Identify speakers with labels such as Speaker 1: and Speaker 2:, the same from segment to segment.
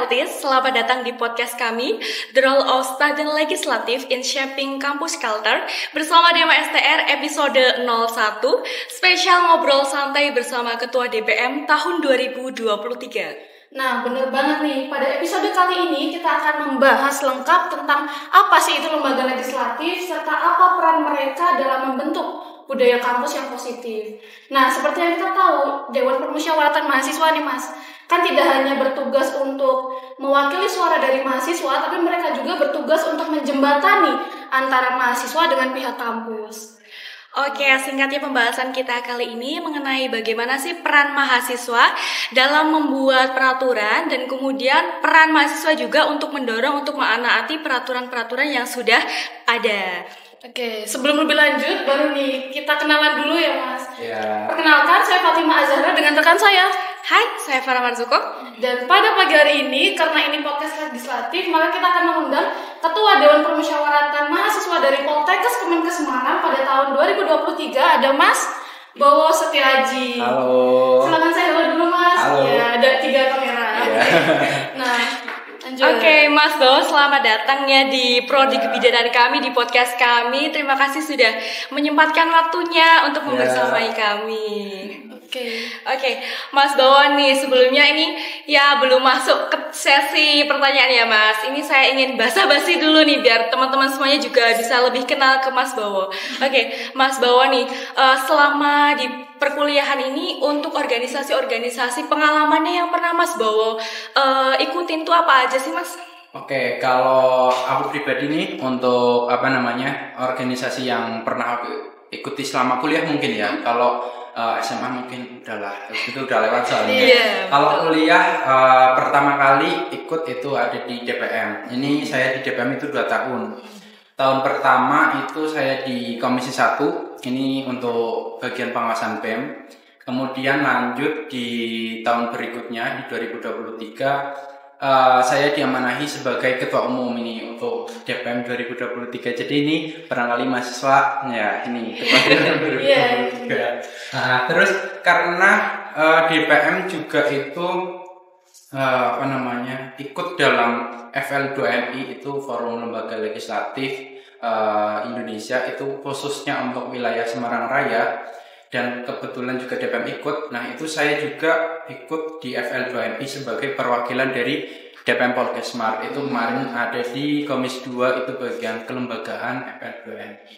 Speaker 1: artis, selamat datang di podcast kami, The Role of Student Legislative in Shaping Campus Culture, bersama DEMA STR episode 01, spesial ngobrol santai bersama Ketua DPM tahun 2023.
Speaker 2: Nah, bener banget nih, pada episode kali ini kita akan membahas lengkap tentang apa sih itu lembaga legislatif, serta apa peran mereka dalam membentuk budaya kampus yang positif. Nah, seperti yang kita tahu, Dewan Permusyawaratan Mahasiswa nih Mas, kan tidak hanya bertugas untuk mewakili suara dari mahasiswa, tapi mereka juga bertugas untuk menjembatani antara mahasiswa dengan pihak kampus.
Speaker 1: Oke, singkatnya pembahasan kita kali ini mengenai bagaimana sih peran mahasiswa dalam membuat peraturan dan kemudian peran mahasiswa juga untuk mendorong untuk menaati peraturan-peraturan yang sudah ada.
Speaker 2: Oke, sebelum lebih lanjut, baru nih kita kenalan dulu ya Mas.
Speaker 3: Ya.
Speaker 2: Perkenalkan, saya Fatima Azhara dengan rekan saya.
Speaker 1: Hai, saya Farah Marzuko.
Speaker 2: Dan pada pagi hari ini, karena ini podcast legislatif, maka kita akan mengundang Ketua Dewan Permusyawaratan Mahasiswa dari Poltekkes Kemenkes Semarang pada tahun 2023, ada Mas Bowo Setiaji.
Speaker 3: Halo.
Speaker 2: Silakan saya dulu Mas.
Speaker 3: Halo.
Speaker 2: Ya, ada 3 kamera.
Speaker 3: Ya.
Speaker 2: Nah, lanjut.
Speaker 1: Oke, Mas Bowo, selamat datang ya di Prodi Kebidanan kami, di podcast kami. Terima kasih sudah menyempatkan waktunya untuk membersamai kami. Oke, Mas Bowo nih, sebelumnya ini ya belum masuk ke sesi pertanyaan ya Mas. Ini saya ingin basa-basi dulu nih biar teman-teman semuanya juga bisa lebih kenal ke Mas Bowo. Oke, Mas Bowo nih, selama di perkuliahan ini untuk organisasi-organisasi pengalamannya yang pernah Mas Bowo ikutin tuh apa aja sih Mas?
Speaker 3: Oke, kalau aku pribadi nih untuk organisasi yang pernah aku ikuti selama kuliah mungkin ya. Kalau SMA mungkin itu udah lewat soalnya. Kalau kuliah pertama kali ikut itu ada di DPM. Ini saya di DPM itu 2 tahun. Tahun pertama itu saya di Komisi 1. Ini untuk bagian pengawasan BEM. Kemudian lanjut di tahun berikutnya di 2023 saya diamanahi sebagai ketua umum ini untuk DPM 2023. Jadi ini barangkali mahasiswa ya ini ketua DPM 2023. Nah, terus karena DPM juga itu ikut dalam FL2MI, itu Forum Lembaga Legislatif Indonesia, itu khususnya untuk wilayah Semarang Raya. Dan kebetulan juga DPM ikut. Nah, itu saya juga ikut di FL2MI sebagai perwakilan dari DPM Poltekkes Semarang. Itu kemarin ada di Komisi 2, itu bagian kelembagaan FL2MI.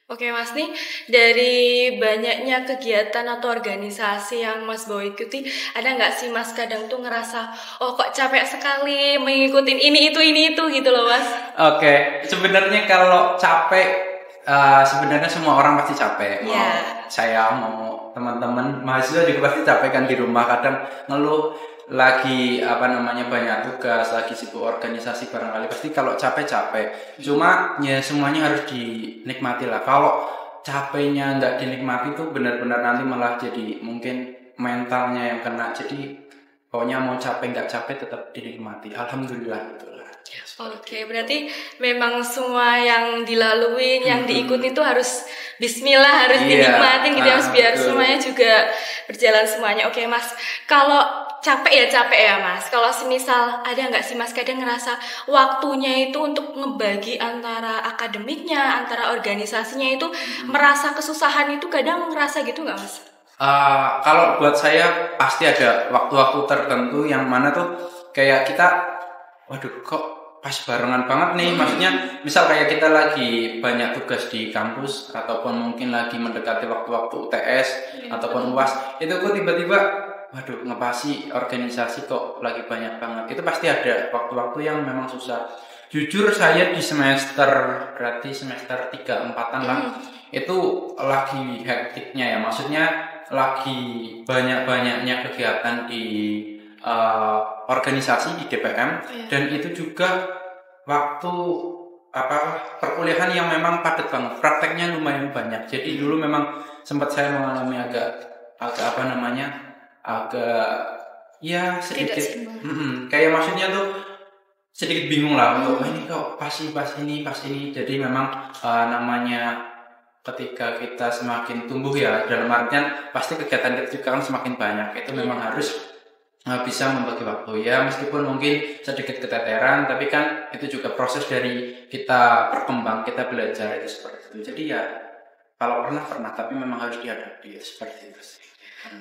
Speaker 1: Oke Mas, nih dari banyaknya kegiatan atau organisasi yang Mas Bowo ikuti, ada nggak sih Mas kadang tuh ngerasa oh kok capek sekali mengikutin ini itu gitu loh Mas?
Speaker 3: Oke, sebenarnya kalau capek sebenarnya semua orang pasti capek. Saya mau teman-teman mahasiswa juga pasti capek kan di rumah, kadang ngeluh lagi banyak tugas, lagi sibuk organisasi, barangkali pasti kalau capek. Cuma ya semuanya harus dinikmati lah. Kalau capeknya nggak dinikmati tuh benar-benar nanti malah jadi mungkin mentalnya yang kena. Jadi pokoknya mau capek nggak capek tetap dinikmati. Alhamdulillah itulah.
Speaker 1: Oke, berarti memang semua yang dilalui, yang diikuti itu harus bismillah, harus dinikmatin gitu ya Mas, biar semuanya juga berjalan semuanya. Oke Mas, kalau capek ya Mas. Kalau semisal ada nggak sih Mas kadang ngerasa waktunya itu untuk ngebagi antara akademiknya, antara organisasinya itu merasa kesusahan itu kadang ngerasa gitu nggak Mas?
Speaker 3: Kalau buat saya pasti ada waktu-waktu tertentu yang mana tuh kayak kita, waduh kok pas barengan banget nih. Maksudnya misal kayak kita lagi banyak tugas di kampus ataupun mungkin lagi mendekati waktu-waktu UTS ataupun UAS, itu kok tiba-tiba waduh ngepasi organisasi kok lagi banyak banget. Itu pasti ada waktu-waktu yang memang susah. Jujur saya di semester 3-4an lah, itu lagi hektiknya ya. Maksudnya lagi banyak-banyaknya kegiatan di organisasi di DPM. Dan itu juga waktu perkuliahan yang memang padat banget, prakteknya lumayan banyak. Jadi dulu memang sempat saya mengalami agak sedikit kayak maksudnya tuh sedikit bingung lah untuk ini kok pas ini. Jadi memang namanya ketika kita semakin tumbuh ya, dalam artian pasti kegiatan kita juga kan semakin banyak. Itu memang harus bisa membagi waktu ya, meskipun mungkin sedikit keteteran, tapi kan itu juga proses dari kita berkembang, kita belajar itu seperti itu. Jadi ya kalau pernah, tapi memang harus dihadapi ya, seperti itu sih.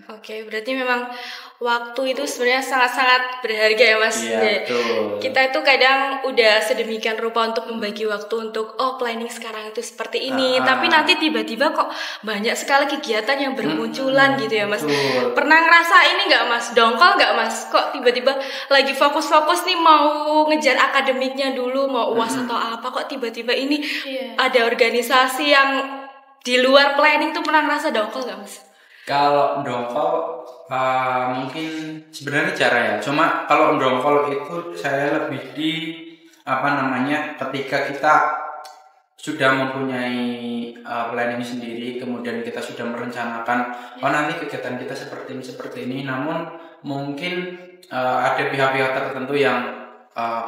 Speaker 1: Oke, berarti memang waktu itu sebenarnya sangat-sangat berharga ya Mas.
Speaker 3: Iya, betul.
Speaker 1: Kita itu kadang udah sedemikian rupa untuk membagi waktu untuk planning sekarang itu seperti ini, tapi nanti tiba-tiba kok banyak sekali kegiatan yang bermunculan gitu ya Mas.
Speaker 3: Betul.
Speaker 1: Pernah ngerasa ini nggak Mas, dongkol nggak Mas? Kok tiba-tiba lagi fokus-fokus nih mau ngejar akademiknya dulu, mau UAS atau apa, kok tiba-tiba ini ada organisasi yang di luar planning tuh, pernah ngerasa dongkol nggak Mas?
Speaker 3: Kalau dongkol mungkin sebenarnya cara ya. Cuma kalau dongkol itu saya lebih di ketika kita sudah mempunyai planning sendiri, kemudian kita sudah merencanakan nanti kegiatan kita seperti ini, namun mungkin ada pihak-pihak tertentu yang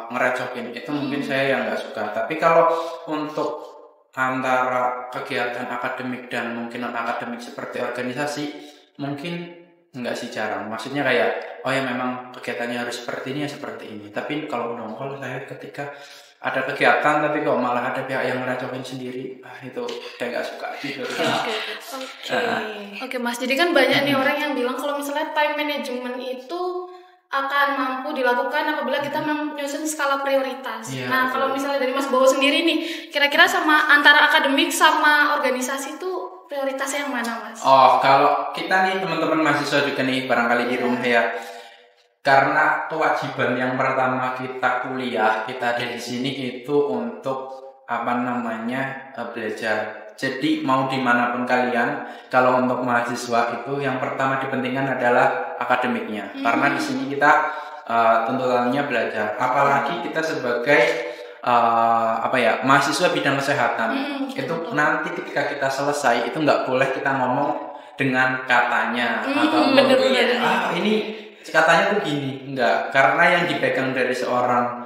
Speaker 3: ngerecokin itu, mungkin saya yang nggak suka. Tapi kalau untuk antara kegiatan akademik dan mungkin non akademik seperti organisasi, mungkin enggak sih, jarang. Maksudnya kayak ya memang kegiatannya harus seperti ini ya seperti ini. Tapi kalau nongol, saya ketika ada kegiatan tapi kok malah ada pihak yang ngeracokin sendiri, itu saya nggak suka gitu.
Speaker 2: Oke Mas, jadi kan banyak nih orang yang bilang kalau misalnya time management itu akan mampu dilakukan apabila kita menyusun skala prioritas. Nah, kalau misalnya dari Mas Bowo sendiri nih, kira-kira sama antara akademik sama organisasi itu prioritasnya yang mana, Mas?
Speaker 3: Kalau kita nih teman-teman mahasiswa juga nih barangkali di rumah ya, karena kewajiban yang pertama kita kuliah, kita ada di sini itu untuk belajar. Jadi mau dimanapun kalian, kalau untuk mahasiswa itu yang pertama dipentingkan adalah akademiknya, karena di sini kita tuntutannya belajar. Apalagi kita sebagai mahasiswa bidang kesehatan, itu nanti ketika kita selesai itu nggak boleh kita ngomong dengan katanya atau ini katanya tuh gini, enggak, karena yang dipegang dari seorang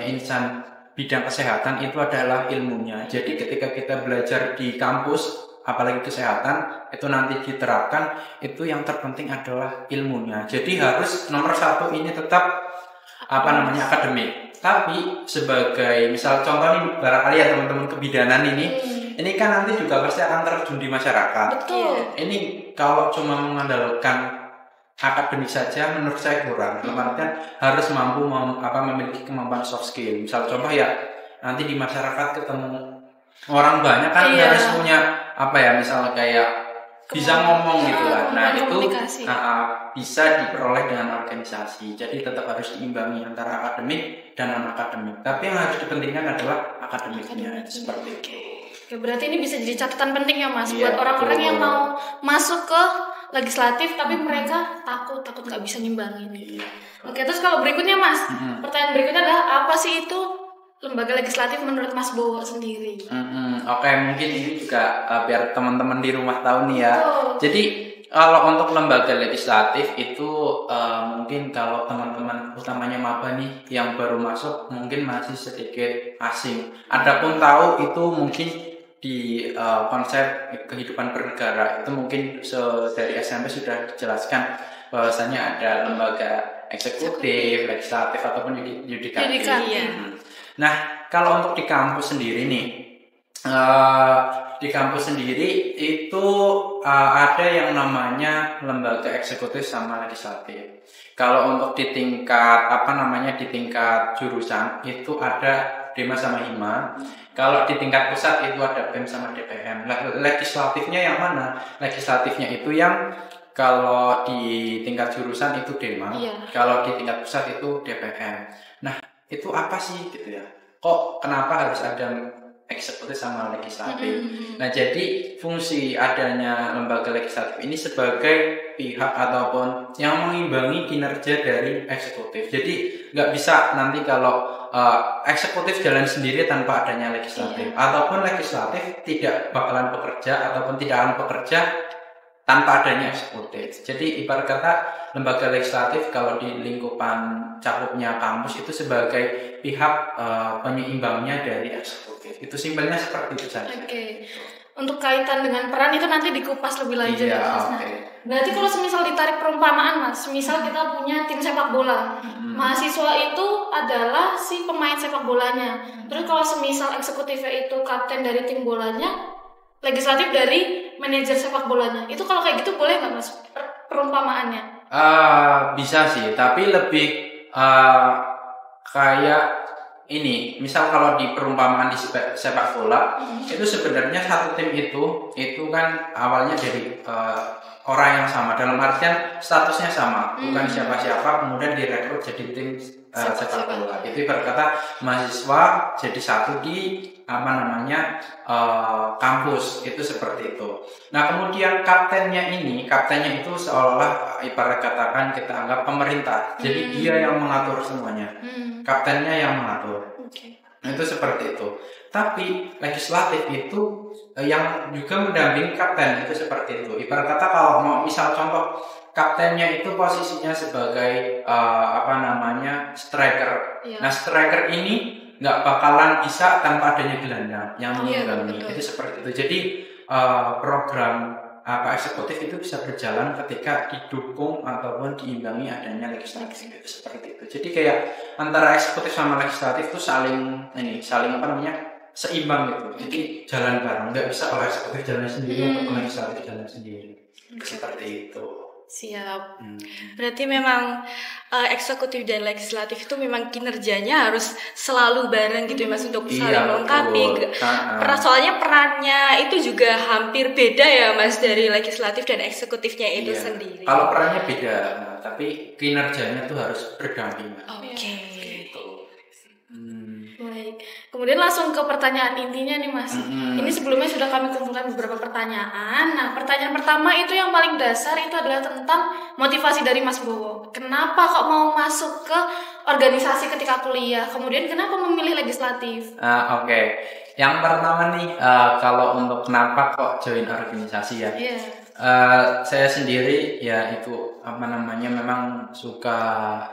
Speaker 3: insan bidang kesehatan itu adalah ilmunya. Jadi ketika kita belajar di kampus, apalagi kesehatan, itu nanti diterapkan, itu yang terpenting adalah ilmunya. Jadi harus nomor satu ini tetap akademik. Tapi sebagai misal contoh nih, barangkali ya teman-teman kebidanan ini kan nanti juga pasti akan terjun di masyarakat.
Speaker 2: Betul.
Speaker 3: Ini kalau cuma mengandalkan akademik saja menurut saya kurang. Artinya harus mampu memiliki kemampuan soft skill. Misal contoh ya, nanti di masyarakat ketemu orang banyak kan harus punya misal kayak bisa ngomong gitu lah. Nah itu bisa diperoleh dengan organisasi. Jadi tetap harus diimbangi antara akademik dan non akademik. Tapi yang harus dipentingkan adalah akademiknya. Seperti itu.
Speaker 2: Oke, berarti ini bisa jadi catatan penting ya Mas, buat orang-orang yang mau masuk ke legislatif tapi mereka takut nggak bisa nyimbangin. Oke, terus kalau berikutnya Mas, pertanyaan berikutnya adalah apa sih itu lembaga legislatif menurut Mas Bowo sendiri?
Speaker 3: Oke, mungkin ini juga biar teman-teman di rumah tahu nih ya. Jadi kalau untuk lembaga legislatif itu mungkin kalau teman-teman utamanya maba nih yang baru masuk mungkin masih sedikit asing. Adapun tahu itu mungkin di konsep kehidupan bernegara itu mungkin dari SMP sudah dijelaskan bahwasanya ada lembaga eksekutif, legislatif ataupun yudikatif. Nah, kalau untuk di kampus sendiri nih, itu ada yang namanya lembaga eksekutif sama legislatif. Kalau untuk di tingkat di tingkat jurusan itu ada Dema sama Hima. Kalau di tingkat pusat itu ada BEM sama DPM. Legislatifnya yang mana? Legislatifnya itu yang kalau di tingkat jurusan itu Dema, kalau di tingkat pusat itu DPM. Nah, itu apa sih gitu ya? Kenapa harus ada eksekutif sama legislatif? Nah, jadi fungsi adanya lembaga legislatif ini sebagai pihak ataupun yang mengimbangi kinerja dari eksekutif. Jadi nggak bisa nanti kalau eksekutif jalan sendiri tanpa adanya legislatif, ataupun legislatif tidak bakalan bekerja ataupun tidak akan bekerja tanpa adanya eksekutif. Jadi ibarat kata lembaga legislatif kalau di lingkupan cakupnya kampus itu sebagai pihak penyeimbangnya dari eksekutif. Itu simpelnya seperti itu saja.
Speaker 2: Oke. Untuk kaitan dengan peran itu nanti dikupas lebih lanjut
Speaker 3: Iya,
Speaker 2: ya Mas. Nah, berarti kalau semisal ditarik perumpamaan Mas, misal kita punya tim sepak bola, mahasiswa itu adalah si pemain sepak bolanya. Terus kalau semisal eksekutifnya itu kapten dari tim bolanya, legislatif dari manajer sepak bolanya, itu kalau kayak gitu boleh nggak Mas perumpamaannya?
Speaker 3: Bisa sih, tapi lebih kayak ini, misal kalau di perumpamaan di sepak bola, itu sebenarnya satu tim itu kan awalnya dari orang yang sama, dalam artian statusnya sama, bukan siapa-siapa, kemudian direkrut jadi tim sepak bola. Itu berkata mahasiswa jadi satu di kampus, itu seperti itu. Nah kemudian kaptennya itu seolah-olah ibarat katakan kita anggap pemerintah, jadi dia yang mengatur semuanya, kaptennya yang mengatur. Nah, itu seperti itu. Tapi legislatif itu yang juga mendampingi kapten, itu seperti itu. Ibarat kata kalau mau misal contoh kaptennya itu posisinya sebagai striker. Nah striker ini nggak bakalan bisa tanpa adanya gelandang yang mengimbangi. Itu seperti itu. Jadi program eksekutif itu bisa berjalan ketika didukung ataupun diimbangi adanya legislatif. Itu seperti itu. Jadi kayak antara eksekutif sama legislatif itu saling seimbang gitu. Jadi jalan bareng. Nggak bisa kalau eksekutif jalan sendiri atau legislatif jalan sendiri. Seperti itu.
Speaker 1: Siap. Berarti memang eksekutif dan legislatif itu memang kinerjanya harus selalu bareng gitu ya Mas, untuk saling melengkapi. Soalnya perannya itu juga hampir beda ya Mas dari legislatif dan eksekutifnya itu sendiri.
Speaker 3: Kalau perannya beda, tapi kinerjanya tuh harus berdampingan.
Speaker 1: Oke.
Speaker 2: Baik. Kemudian langsung ke pertanyaan intinya nih Mas. Ini sebelumnya sudah kami kumpulkan beberapa pertanyaan. Nah, pertanyaan pertama itu yang paling dasar itu adalah tentang motivasi dari Mas Bowo. Kenapa kok mau masuk ke organisasi ketika kuliah? Kemudian kenapa memilih legislatif?
Speaker 3: Oke. Yang pertama nih, kalau untuk kenapa kok join organisasi ya? Saya sendiri ya itu memang suka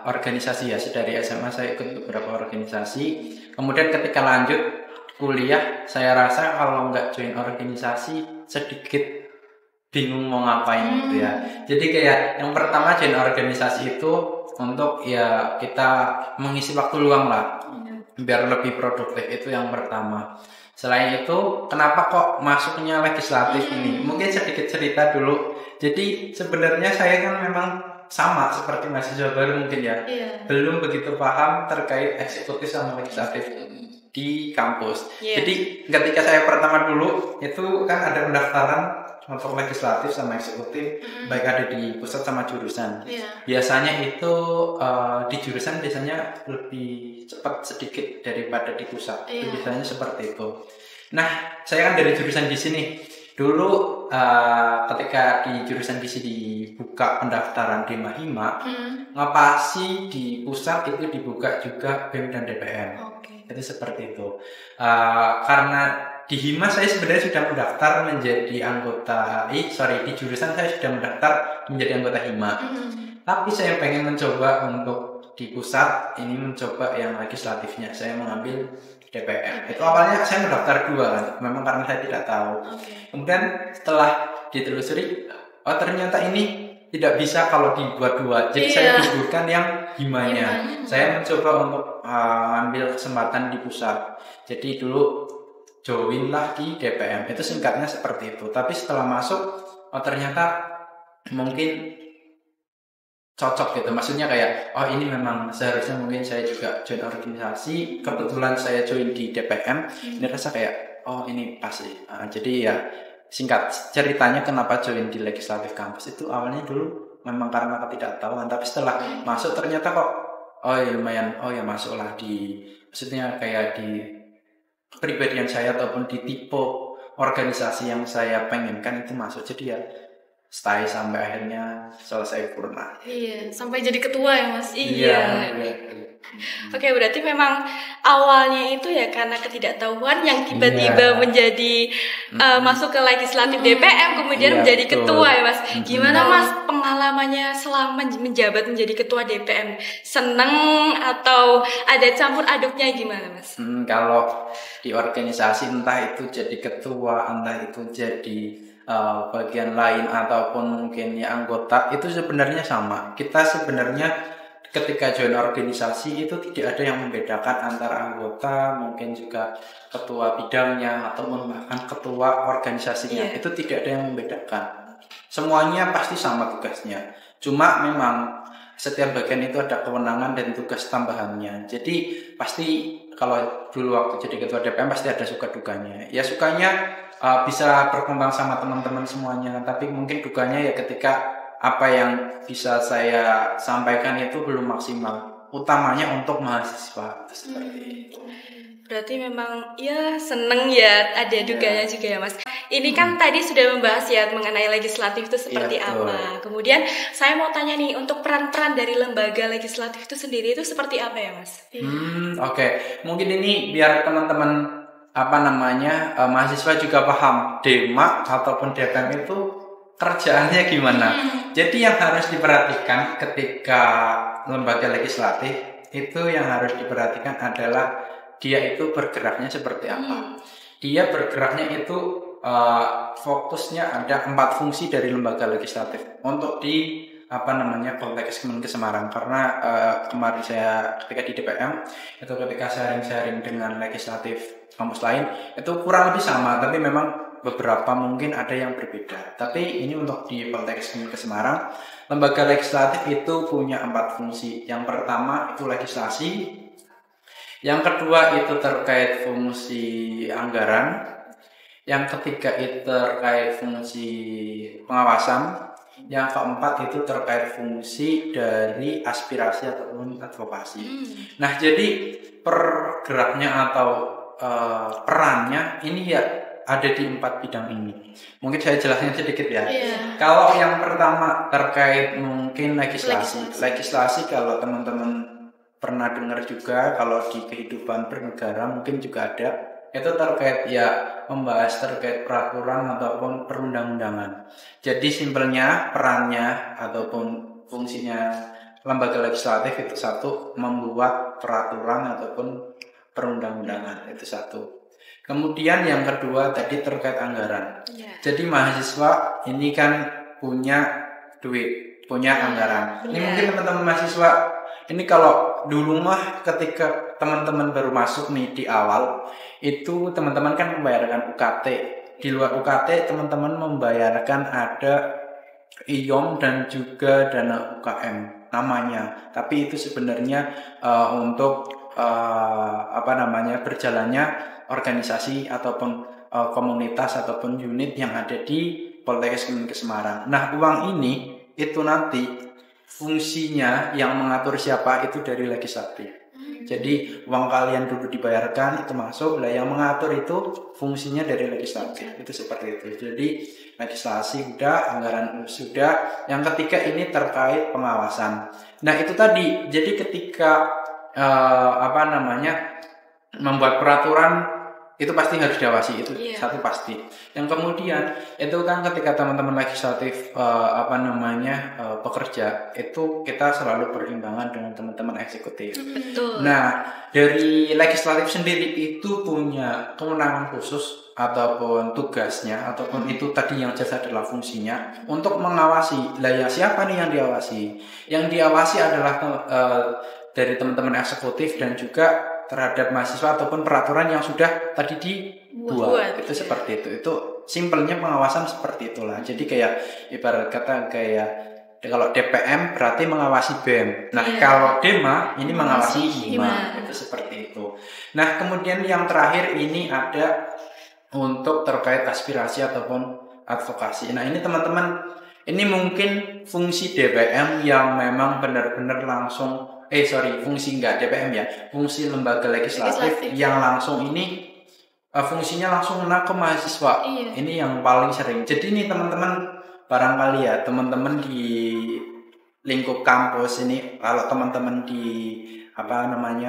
Speaker 3: organisasi ya. Dari SMA saya ikut beberapa organisasi. Kemudian ketika lanjut kuliah, saya rasa kalau nggak join organisasi sedikit bingung mau ngapain gitu ya. Jadi kayak yang pertama join organisasi itu untuk ya kita mengisi waktu luang lah, biar lebih produktif, itu yang pertama. Selain itu, kenapa kok masuknya legislatif ini? Mungkin sedikit cerita dulu. Jadi sebenarnya saya kan memang sama seperti mahasiswa baru mungkin ya, belum begitu paham terkait eksekutif sama legislatif di kampus. Jadi ketika saya pertama dulu itu kan ada pendaftaran untuk legislatif sama eksekutif, baik ada di pusat sama jurusan. Biasanya itu di jurusan biasanya lebih cepat sedikit daripada di pusat. Itu biasanya seperti itu. Nah, saya kan dari jurusan di sini. Dulu ketika di jurusan gizi dibuka pendaftaran di Mahima, ngapasi di pusat itu dibuka juga BEM dan DPM. Itu seperti itu. Karena di Hima saya sebenarnya sudah mendaftar menjadi anggota, di jurusan saya sudah mendaftar menjadi anggota Hima. Tapi saya pengen mencoba untuk di pusat ini mencoba yang legislatifnya. Saya mengambil DPM. Itu awalnya saya mendaftar 2 kan, memang karena saya tidak tahu. Kemudian setelah ditelusuri, ternyata ini tidak bisa kalau dibuat 2. Jadi saya butuhkan yang himanya. Saya mencoba untuk ambil kesempatan di pusat. Jadi dulu join lah di DPM. Itu singkatnya seperti itu. Tapi setelah masuk, ternyata mungkin cocok gitu, maksudnya kayak ini memang seharusnya mungkin saya juga join organisasi, kebetulan saya join di DPM, ini rasa kayak ini pas sih. Jadi ya singkat ceritanya kenapa join di legislatif kampus itu awalnya dulu memang karena ketidaktahuan, tapi setelah masuk ternyata kok ya lumayan, ya masuklah di, maksudnya kayak di kepribadian saya ataupun di tipe organisasi yang saya pengenkan itu masuk. Jadi ya stay sampai akhirnya selesai purna.
Speaker 2: Iya, sampai jadi ketua ya Mas.
Speaker 1: Iya. Oke, berarti memang awalnya itu ya karena ketidaktahuan yang tiba-tiba menjadi masuk ke legislatif DPM, kemudian menjadi ketua ya Mas. Gimana Mas pengalamannya selama menjabat menjadi ketua DPM? Seneng atau ada campur aduknya gimana Mas?
Speaker 3: Kalau di organisasi entah itu jadi ketua, entah itu jadi bagian lain ataupun mungkin ya anggota, itu sebenarnya sama. Kita sebenarnya ketika join organisasi itu tidak ada yang membedakan antara anggota, mungkin juga ketua bidangnya ataupun bahkan ketua organisasinya. Itu tidak ada yang membedakan. Semuanya pasti sama tugasnya. Cuma memang setiap bagian itu ada kewenangan dan tugas tambahannya. Jadi pasti kalau dulu waktu jadi ketua DPM pasti ada suka dukanya. Ya sukanya bisa berkembang sama teman-teman semuanya, tapi mungkin dukanya ya ketika apa yang bisa saya sampaikan itu belum maksimal, utamanya untuk mahasiswa. Seperti itu.
Speaker 1: Berarti memang ya seneng ya, ada duganya juga ya Mas. Ini kan tadi sudah membahas ya mengenai legislatif itu seperti apa. Kemudian saya mau tanya nih, untuk peran-peran dari lembaga legislatif itu sendiri itu seperti apa ya Mas?
Speaker 3: Oke. Mungkin ini biar teman-teman mahasiswa juga paham DEMA ataupun DPM itu kerjaannya gimana. Jadi yang harus diperhatikan ketika lembaga legislatif itu yang harus diperhatikan adalah dia itu bergeraknya seperti apa. Dia bergeraknya itu fokusnya ada 4 fungsi dari lembaga legislatif untuk di Poltekkes Kemenkes Semarang. Karena kemarin saya ketika di DPM itu ketika sharing-sharing dengan legislatif kampus lain itu kurang lebih sama, tapi memang beberapa mungkin ada yang berbeda. Tapi ini untuk di Poltekkes Kemenkes Semarang, lembaga legislatif itu punya 4 fungsi. Yang pertama itu legislasi, yang kedua itu terkait fungsi anggaran, yang ketiga itu terkait fungsi pengawasan, yang keempat itu terkait fungsi dari aspirasi ataupun advokasi. Nah, jadi pergeraknya atau perannya ini ya ada di 4 bidang ini. Mungkin saya jelasnya sedikit ya. Kalau yang pertama terkait mungkin legislasi kalau teman-teman pernah dengar juga, kalau di kehidupan bernegara mungkin juga ada, itu terkait ya membahas terkait peraturan ataupun perundang-undangan. Jadi simpelnya perannya ataupun fungsinya lembaga legislatif itu satu, membuat peraturan ataupun perundang-undangan, itu satu. Kemudian yang kedua tadi terkait anggaran. Jadi mahasiswa ini kan punya duit, punya anggaran. Ini mungkin teman-teman mahasiswa ini kalau dulu mah ketika teman-teman baru masuk nih di awal itu teman-teman kan membayarkan UKT. Di luar UKT teman-teman membayarkan ada IOM dan juga dana UKM namanya. Tapi itu sebenarnya untuk berjalannya organisasi ataupun komunitas ataupun unit yang ada di Poltekkes Kemenkes Semarang. Nah, uang ini itu nanti fungsinya yang mengatur siapa itu dari legislatif. Jadi uang kalian dulu dibayarkan itu masuk, lah yang mengatur itu fungsinya dari legislatif. Itu seperti itu. Jadi legislasi sudah, anggaran sudah. Yang ketiga ini terkait pengawasan. Nah, itu tadi. Jadi ketika membuat peraturan itu pasti harus diawasi, itu satu pasti. Yang kemudian itu kan ketika teman-teman legislatif bekerja itu kita selalu berimbangan dengan teman-teman eksekutif.
Speaker 1: Betul.
Speaker 3: Nah, dari legislatif sendiri itu punya kewenangan khusus ataupun tugasnya ataupun itu tadi yang jelas adalah fungsinya untuk mengawasi. Lah ya siapa nih yang diawasi? Yang diawasi adalah dari teman-teman eksekutif dan juga terhadap mahasiswa ataupun peraturan yang sudah tadi dibuat. Itu seperti itu. Itu simpelnya pengawasan seperti itulah. Jadi kayak ibarat kata kayak kalau DPM berarti mengawasi BEM. Nah, kalau DEMA ini mengawasi HIMA. Itu seperti itu. Nah, kemudian yang terakhir ini ada untuk terkait aspirasi ataupun advokasi. Nah, ini teman-teman, ini mungkin fungsi DPM yang memang benar-benar langsung fungsi enggak DPM ya, fungsi lembaga legislatif yang langsung ini fungsinya langsung kena ke mahasiswa. Ini yang paling sering. Jadi ini teman-teman barangkali ya teman-teman di lingkup kampus ini, kalau teman-teman di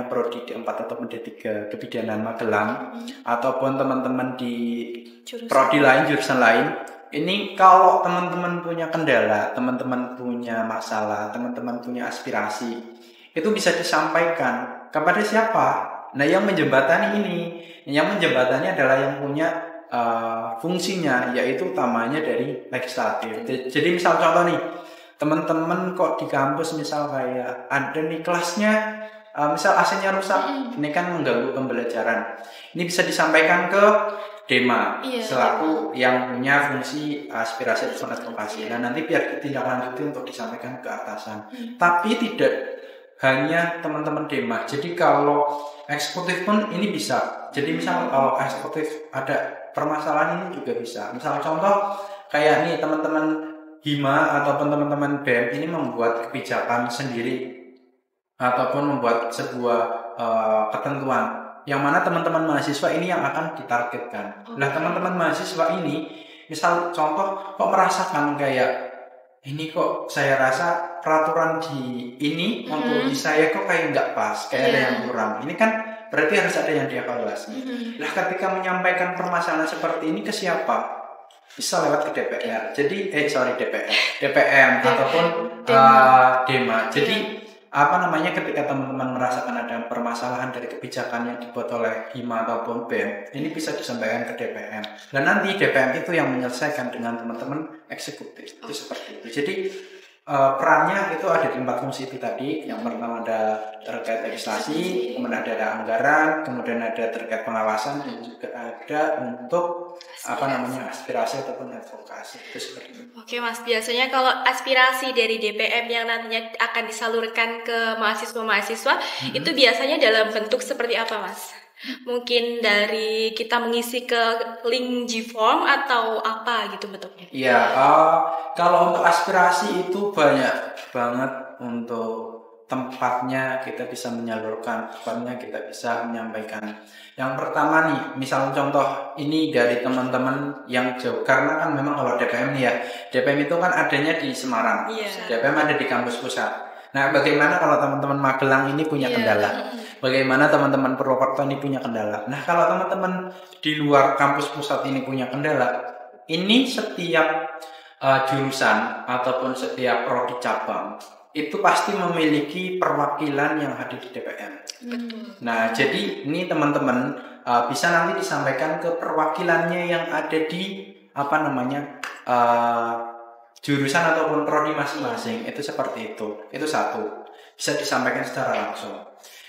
Speaker 3: prodi D4 ataupun D3 kebidanan Magelang ataupun teman-teman di prodi lain, jurusan lain, ini kalau teman-teman punya kendala, teman-teman punya masalah, teman-teman punya aspirasi, itu bisa disampaikan kepada siapa? Nah, yang menjembatani adalah yang punya fungsinya, yaitu utamanya dari legislatif. Jadi misal contoh nih, teman-teman kok di kampus misal kayak ada nih kelasnya, misal AC-nya rusak, ini kan mengganggu pembelajaran. Ini bisa disampaikan ke Dema selaku yang punya fungsi aspirasi dan advokasi. Nah, nanti biar ditindaklanjuti untuk disampaikan ke atasan. Tapi tidak hanya teman-teman Dema. Jadi kalau eksekutif pun ini bisa. Jadi misal kalau eksekutif ada permasalahan ini juga bisa. Misal contoh kayak nih teman-teman Hima ataupun teman-teman BEM ini membuat kebijakan sendiri ataupun membuat sebuah ketentuan yang mana teman-teman mahasiswa ini yang akan ditargetkan. Nah, teman-teman mahasiswa ini misal contoh kok merasakan kayak ini kok saya rasa peraturan di ini untuk di saya kok kayak nggak pas, kayak ada yang kurang. Ini kan berarti harus ada yang dievaluasi. Nah, ketika menyampaikan permasalahan seperti ini ke siapa? Bisa lewat ke DPR. Jadi DPM ataupun Dema. Jadi ketika teman-teman merasakan ada permasalahan dari kebijakan yang dibuat oleh Hima ataupun BEM, ini bisa disampaikan ke DPM. Dan nanti DPM itu yang menyelesaikan dengan teman-teman eksekutif. Itu seperti itu. Jadi perannya itu ada di 4 fungsi itu tadi. Yang pertama ada terkait legislasi, kemudian ada anggaran, kemudian ada terkait pengawasan, dan juga ada untuk aspirasi ataupun advokasi. Itu seperti itu.
Speaker 1: Oke Mas, biasanya kalau aspirasi dari DPM yang nantinya akan disalurkan ke mahasiswa-mahasiswa, itu biasanya dalam bentuk seperti apa Mas? Mungkin dari kita mengisi ke link G-Form atau apa gitu bentuknya?
Speaker 3: Iya, kalau untuk aspirasi itu banyak banget untuk tempatnya kita bisa menyalurkan, tempatnya kita bisa menyampaikan. Yang pertama nih, misal contoh ini dari teman-teman yang jauh, karena kan memang kalau DPM nih ya, DPM itu kan adanya di Semarang, DPM ada di kampus pusat. Nah, bagaimana kalau teman-teman Magelang ini punya kendala? Bagaimana teman-teman Purwokerto ini punya kendala? Nah, kalau teman-teman di luar kampus pusat ini punya kendala, ini setiap jurusan ataupun setiap prodi cabang itu pasti memiliki perwakilan yang hadir di DPM. Nah, jadi ini teman-teman bisa nanti disampaikan ke perwakilannya yang ada di jurusan ataupun prodi masing-masing. Itu seperti itu. Itu satu. Bisa disampaikan secara langsung.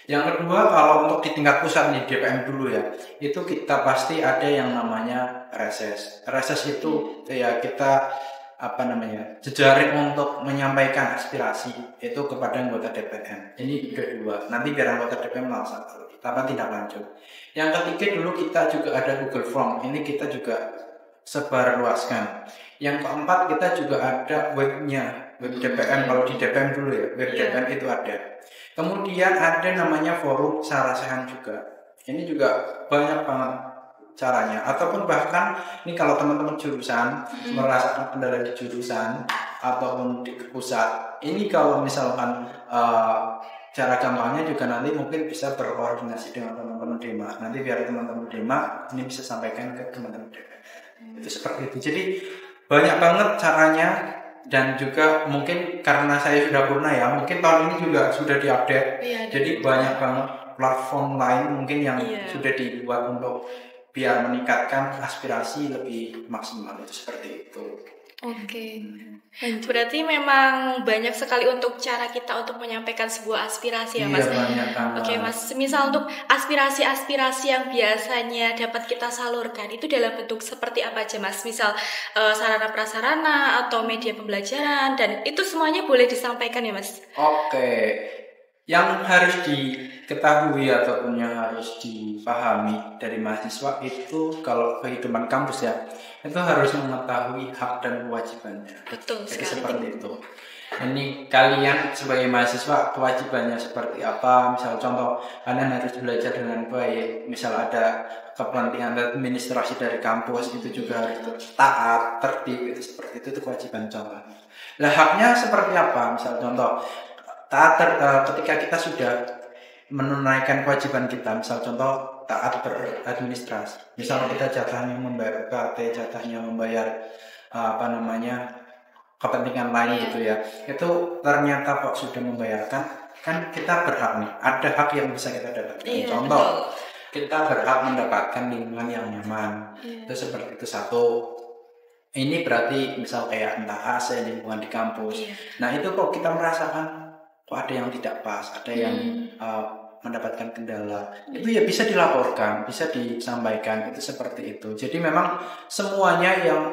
Speaker 3: Yang kedua, kalau untuk di tingkat pusat nih DPM dulu ya, itu kita pasti ada yang namanya reses. Reses itu ya kita jejaring untuk menyampaikan aspirasi itu kepada anggota DPM. Ini kedua. Nanti biar anggota DPM langsung kita tindak lanjut. Yang ketiga dulu kita juga ada Google Form. Ini kita juga sebarluaskan. Yang keempat kita juga ada webnya, web DPM. Kalau di DPM dulu ya, web DPM itu ada. Kemudian ada namanya forum Sarasehan juga. Ini juga banyak banget caranya. Ataupun bahkan ini kalau teman-teman jurusan merasakan kendala di jurusan ataupun di pusat, ini kalau misalkan cara gampangnya juga nanti mungkin bisa berkoordinasi dengan teman-teman Dema. Nanti biar teman-teman Dema ini bisa sampaikan ke teman-teman Dema. Itu seperti itu. Jadi banyak banget caranya. Dan juga mungkin karena saya sudah purna ya, mungkin tahun ini juga sudah diupdate. Jadi banyak banget platform lain mungkin yang sudah dibuat untuk biar meningkatkan aspirasi lebih maksimal. Itu seperti itu.
Speaker 1: Oke. Berarti memang banyak sekali untuk cara kita untuk menyampaikan sebuah aspirasi ya Mas. Oke Mas, misal untuk aspirasi-aspirasi yang biasanya dapat kita salurkan itu dalam bentuk seperti apa aja Mas? Misal sarana prasarana atau media pembelajaran, dan itu semuanya boleh disampaikan ya Mas?
Speaker 3: Oke. Yang harus diketahui ataupun yang harus dipahami dari mahasiswa itu kalau kehidupan kampus ya, itu harus mengetahui hak dan kewajibannya.
Speaker 1: Betul
Speaker 3: Jadi
Speaker 1: sekali.
Speaker 3: seperti itu. Ini kalian sebagai mahasiswa kewajibannya seperti apa? Misal contoh kalian harus belajar dengan baik. Misal ada kepentingan administrasi dari kampus itu juga harus taat, tertib itu seperti itu kewajiban contoh. Lah haknya seperti apa? Misal contoh ketika kita sudah menunaikan kewajiban kita, misal contoh taat beradministrasi. Misal kita jatahnya membayar UKT, jatahnya membayar kepentingan lain gitu ya. Itu ternyata kok sudah membayarkan, kan kita berhak nih. Ada hak yang bisa kita dapatkan. Contoh, kita berhak mendapatkan lingkungan yang nyaman. Itu seperti itu satu. Ini berarti misal kayak entah AC lingkungan di kampus. Nah itu kok kita merasakan kok ada yang tidak pas, ada yang mendapatkan kendala, itu ya bisa dilaporkan, bisa disampaikan, itu seperti itu. Jadi memang semuanya yang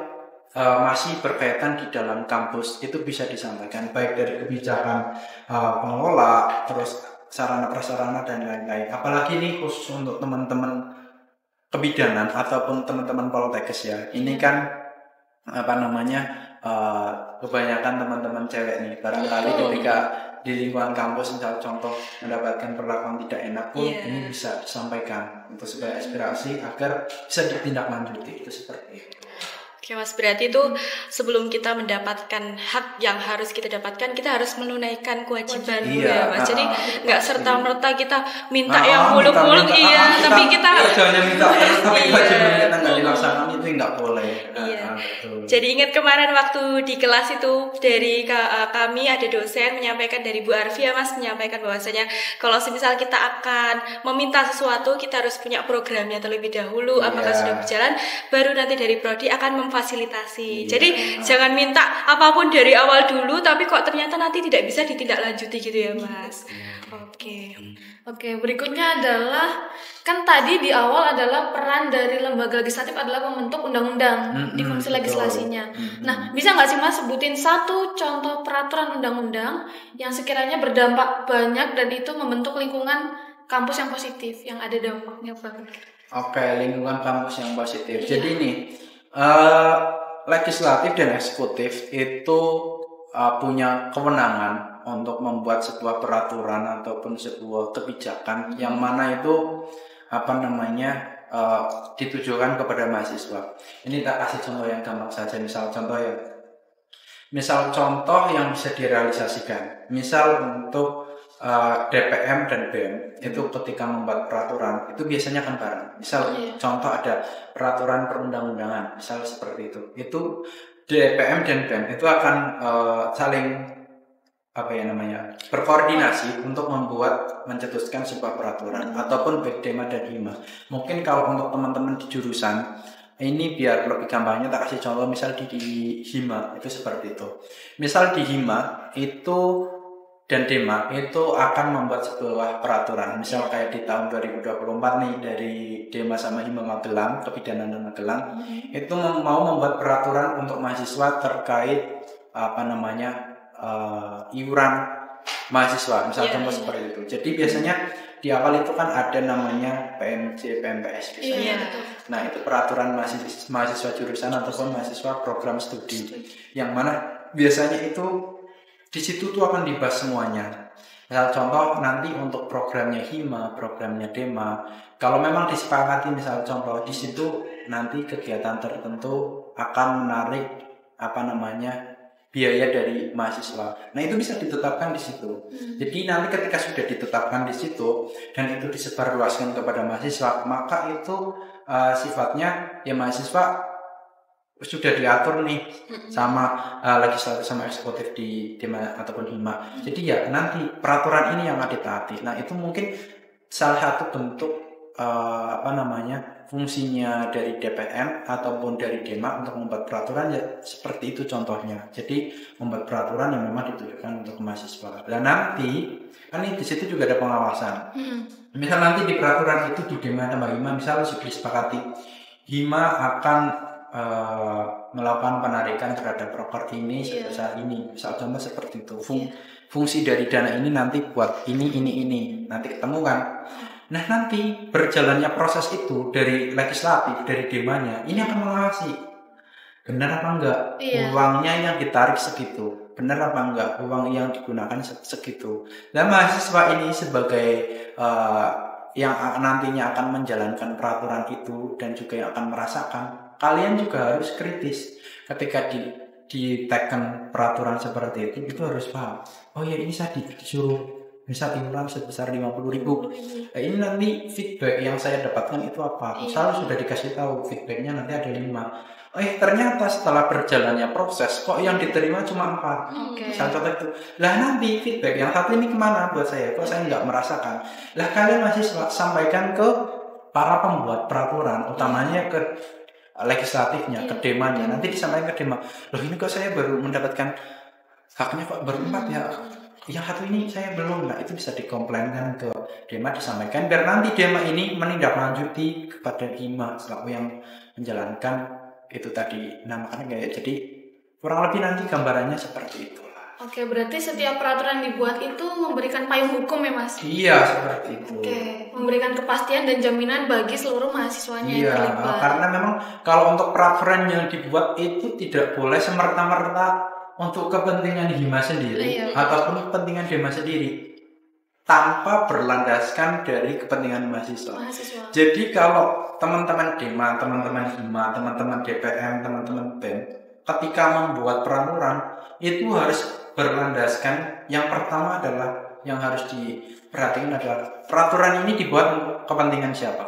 Speaker 3: masih berkaitan di dalam kampus itu bisa disampaikan, baik dari kebijakan pengelola, terus sarana prasarana dan lain-lain. Apalagi ini khusus untuk teman-teman kebidanan ataupun teman-teman poltekkes ya. Ini kan kebanyakan teman-teman cewek nih, barangkali ketika di lingkungan kampus misal contoh mendapatkan perlakuan tidak enak pun ini bisa disampaikan untuk sebagai aspirasi agar bisa ditindaklanjuti, itu seperti itu.
Speaker 1: Oke Mas, berarti itu sebelum kita mendapatkan hak yang harus kita dapatkan, kita harus menunaikan kewajiban ya Mas. Jadi nggak serta-merta kita minta yang muluk-muluk tapi kita
Speaker 3: jangan minta tapi kewajiban kita nggak dilaksanakan, itu nggak boleh.
Speaker 1: Jadi ingat kemarin waktu di kelas itu dari kami ada dosen menyampaikan, dari Bu Arfi ya Mas, menyampaikan bahwasanya kalau semisal kita akan meminta sesuatu, kita harus punya programnya terlebih dahulu, apakah sudah berjalan, baru nanti dari prodi akan memfasilitasi. Jadi jangan minta apapun dari awal dulu tapi kok ternyata nanti tidak bisa ditindaklanjuti gitu ya Mas.
Speaker 2: Oke, berikutnya adalah kan tadi di awal adalah peran dari lembaga legislatif adalah membentuk undang-undang di fungsi legislasinya. Nah, bisa nggak sih Mas sebutin satu contoh peraturan undang-undang yang sekiranya berdampak banyak dan itu membentuk lingkungan kampus yang positif, yang ada dampaknya banget?
Speaker 3: Oke, lingkungan kampus yang positif. Jadi ini legislatif dan eksekutif itu punya kewenangan untuk membuat sebuah peraturan ataupun sebuah kebijakan yang mana itu ditujukan kepada mahasiswa. Ini tak kasih contoh yang gampang saja. Misal contoh yang bisa direalisasikan. Misal untuk DPM dan BEM itu ketika membuat peraturan itu biasanya kan bareng. Misal contoh ada peraturan perundang-undangan, misal seperti itu. Itu DPM dan BEM itu akan saling berkoordinasi untuk mencetuskan sebuah peraturan ataupun baik DEMA dan HIMA. Mungkin kalau untuk teman-teman di jurusan ini biar lebih gampangnya tak kasih contoh, misal di HIMA itu seperti itu. Misal di HIMA itu dan DEMA itu akan membuat sebuah peraturan. Misal kayak di tahun 2024 nih dari DEMA sama HIMA Magelang, Kebidanan dan Magelang itu mau membuat peraturan untuk mahasiswa terkait iuran mahasiswa, misalnya contoh seperti itu. Jadi biasanya di awal itu kan ada namanya PMJ, PMPS biasanya. Nah itu peraturan mahasiswa jurusan ataupun mahasiswa program studi, yang mana biasanya itu di situ tuh akan dibahas semuanya. Misal contoh nanti untuk programnya HIMA, programnya DEMA, kalau memang disepakati misal contoh di situ nanti kegiatan tertentu akan menarik biaya dari mahasiswa. Nah itu bisa ditetapkan di situ. Jadi nanti ketika sudah ditetapkan di situ dan itu disebarluaskan kepada mahasiswa, maka itu sifatnya ya mahasiswa sudah diatur nih sama legislatif sama eksekutif di DEMA ataupun HIMA. Jadi ya nanti peraturan ini yang akan ditaati. Nah itu mungkin salah satu bentuk fungsinya dari DPM ataupun dari DEMA untuk membuat peraturan ya seperti itu contohnya. Jadi membuat peraturan yang memang ditujukan untuk mahasiswa. Dan nanti kan di situ juga ada pengawasan. Misal nanti di peraturan itu di DEMA tambah HIMA misal sudah disepakati HIMA akan melakukan penarikan terhadap properti ini sebesar ini. Misal contoh seperti itu. Fungsi dari dana ini nanti buat ini nanti ketemu kan. Nah nanti berjalannya proses itu dari legislatif, dari DEMA-nya ini akan mengawasi benar apa enggak uangnya yang ditarik segitu, benar apa enggak uang yang digunakan segitu. Dan mahasiswa ini sebagai yang nantinya akan menjalankan peraturan itu dan juga yang akan merasakan, kalian juga harus kritis ketika diteken peraturan seperti itu harus paham. Oh ya, ini saya disuruh bisa iuran sebesar 50.000. Nah, ini nanti feedback yang saya dapatkan itu apa? Saya sudah dikasih tahu feedbacknya nanti ada 5. Ternyata setelah berjalannya proses kok yang diterima cuma 4. Misal contoh itu. Lah nanti feedback yang satu ini kemana buat saya? Kok saya nggak merasakan? Lah kalian masih sampaikan ke para pembuat peraturan, utamanya ke legislatifnya, ke demanya. Nanti disampaikan ke dema. Loh ini kok saya baru mendapatkan haknya kok baru 4 ya? Yang satu ini saya belum. Nah itu bisa dikomplainkan ke dema, disampaikan biar nanti dema ini menindaklanjuti kepada dema selaku yang menjalankan itu tadi. Nah makanya kayak jadi kurang lebih nanti gambarannya seperti itu.
Speaker 2: Oke, berarti setiap peraturan dibuat itu memberikan payung hukum ya Mas?
Speaker 3: Iya, seperti itu.
Speaker 2: Oke, memberikan kepastian dan jaminan bagi seluruh mahasiswanya yang terlibat.
Speaker 3: Karena memang kalau untuk peraturan yang dibuat itu tidak boleh semerta-merta untuk kepentingan hima sendiri ataupun kepentingan dema sendiri tanpa berlandaskan dari kepentingan mahasiswa. Jadi kalau teman-teman dema, teman-teman hima, teman-teman DPM, teman-teman BEM ketika membuat peraturan itu harus berlandaskan, yang pertama adalah yang harus diperhatikan adalah peraturan ini dibuat untuk kepentingan siapa.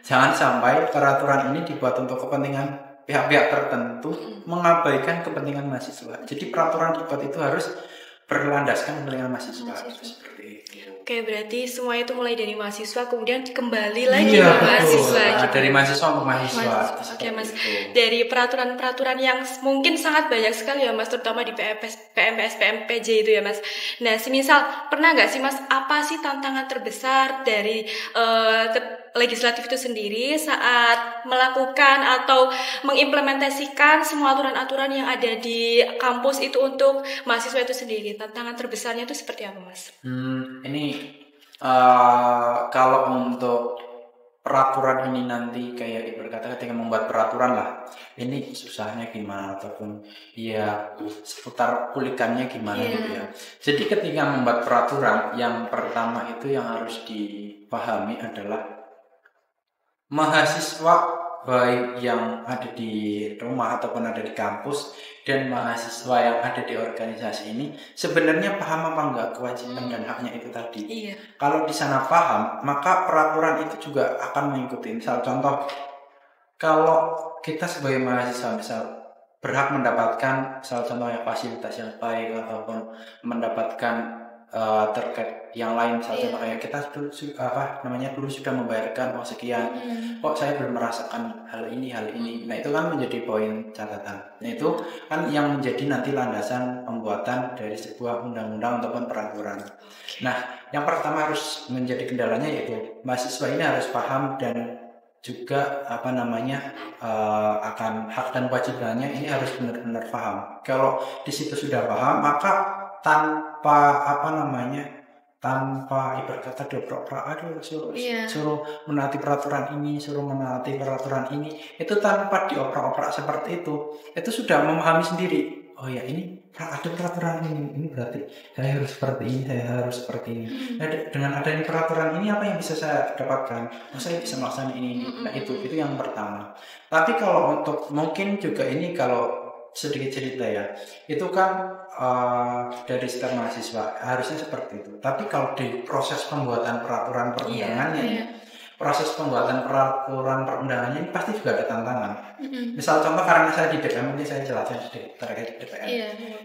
Speaker 3: Jangan sampai peraturan ini dibuat untuk kepentingan pihak-pihak tertentu mengabaikan kepentingan mahasiswa. Jadi peraturan dibuat itu harus berlandaskan kepentingan mahasiswa. Seperti itu.
Speaker 1: Oke, berarti semua itu mulai dari mahasiswa kemudian kembali lagi ke mahasiswa.
Speaker 3: Gitu. Dari mahasiswa ke mahasiswa.
Speaker 1: Oke Mas, dari peraturan-peraturan yang mungkin sangat banyak sekali ya Mas, terutama di PMPS, PMPJ itu ya Mas. Nah, semisal pernah nggak sih Mas, apa sih tantangan terbesar dari legislatif itu sendiri saat melakukan atau mengimplementasikan semua aturan-aturan yang ada di kampus itu untuk mahasiswa itu sendiri? Tantangan terbesarnya itu seperti apa Mas?
Speaker 3: Ini kalau untuk peraturan ini nanti kayak berkata ketika membuat peraturan lah, ini susahnya gimana ataupun ya seputar kulikannya gimana gitu ya. Jadi ketika membuat peraturan, yang pertama itu yang harus dipahami adalah mahasiswa baik yang ada di rumah ataupun ada di kampus dan mahasiswa yang ada di organisasi ini sebenarnya paham apa enggak kewajiban dan haknya itu tadi. Kalau di sana paham, maka peraturan itu juga akan mengikuti. Misal contoh, kalau kita sebagai mahasiswa misal berhak mendapatkan misal contohnya fasilitas yang baik ataupun mendapatkan terkait yang lain, misalnya kayak kita dulu sudah membayarkan uang sekian, kok saya belum merasakan hal ini. Nah itu kan menjadi poin catatan. Nah itu kan yang menjadi nanti landasan pembuatan dari sebuah undang-undang ataupun peraturan. Nah yang pertama harus menjadi kendalanya yaitu mahasiswa ini harus paham dan juga akan hak dan kewajibannya ini harus benar-benar paham. Kalau di situ sudah paham, maka tanpa ibarat kata dobrak-dobrak suruh menaati peraturan ini, itu tanpa dioprak-oprak seperti itu sudah memahami sendiri. Oh ya, ini ada peraturan ini berarti saya harus seperti ini. Nah, dengan adanya peraturan ini apa yang bisa saya dapatkan? Saya bisa melaksanakan ini. Nah itu yang pertama. Tapi kalau untuk mungkin juga ini kalau sedikit cerita ya, itu kan dari setiap mahasiswa harusnya seperti itu. Tapi kalau di proses pembuatan peraturan perundangannya, proses pembuatan peraturan perundangannya ini pasti juga ada tantangan. Misal contoh, karena saya di DPM ini saya jelaskan terkait DPM.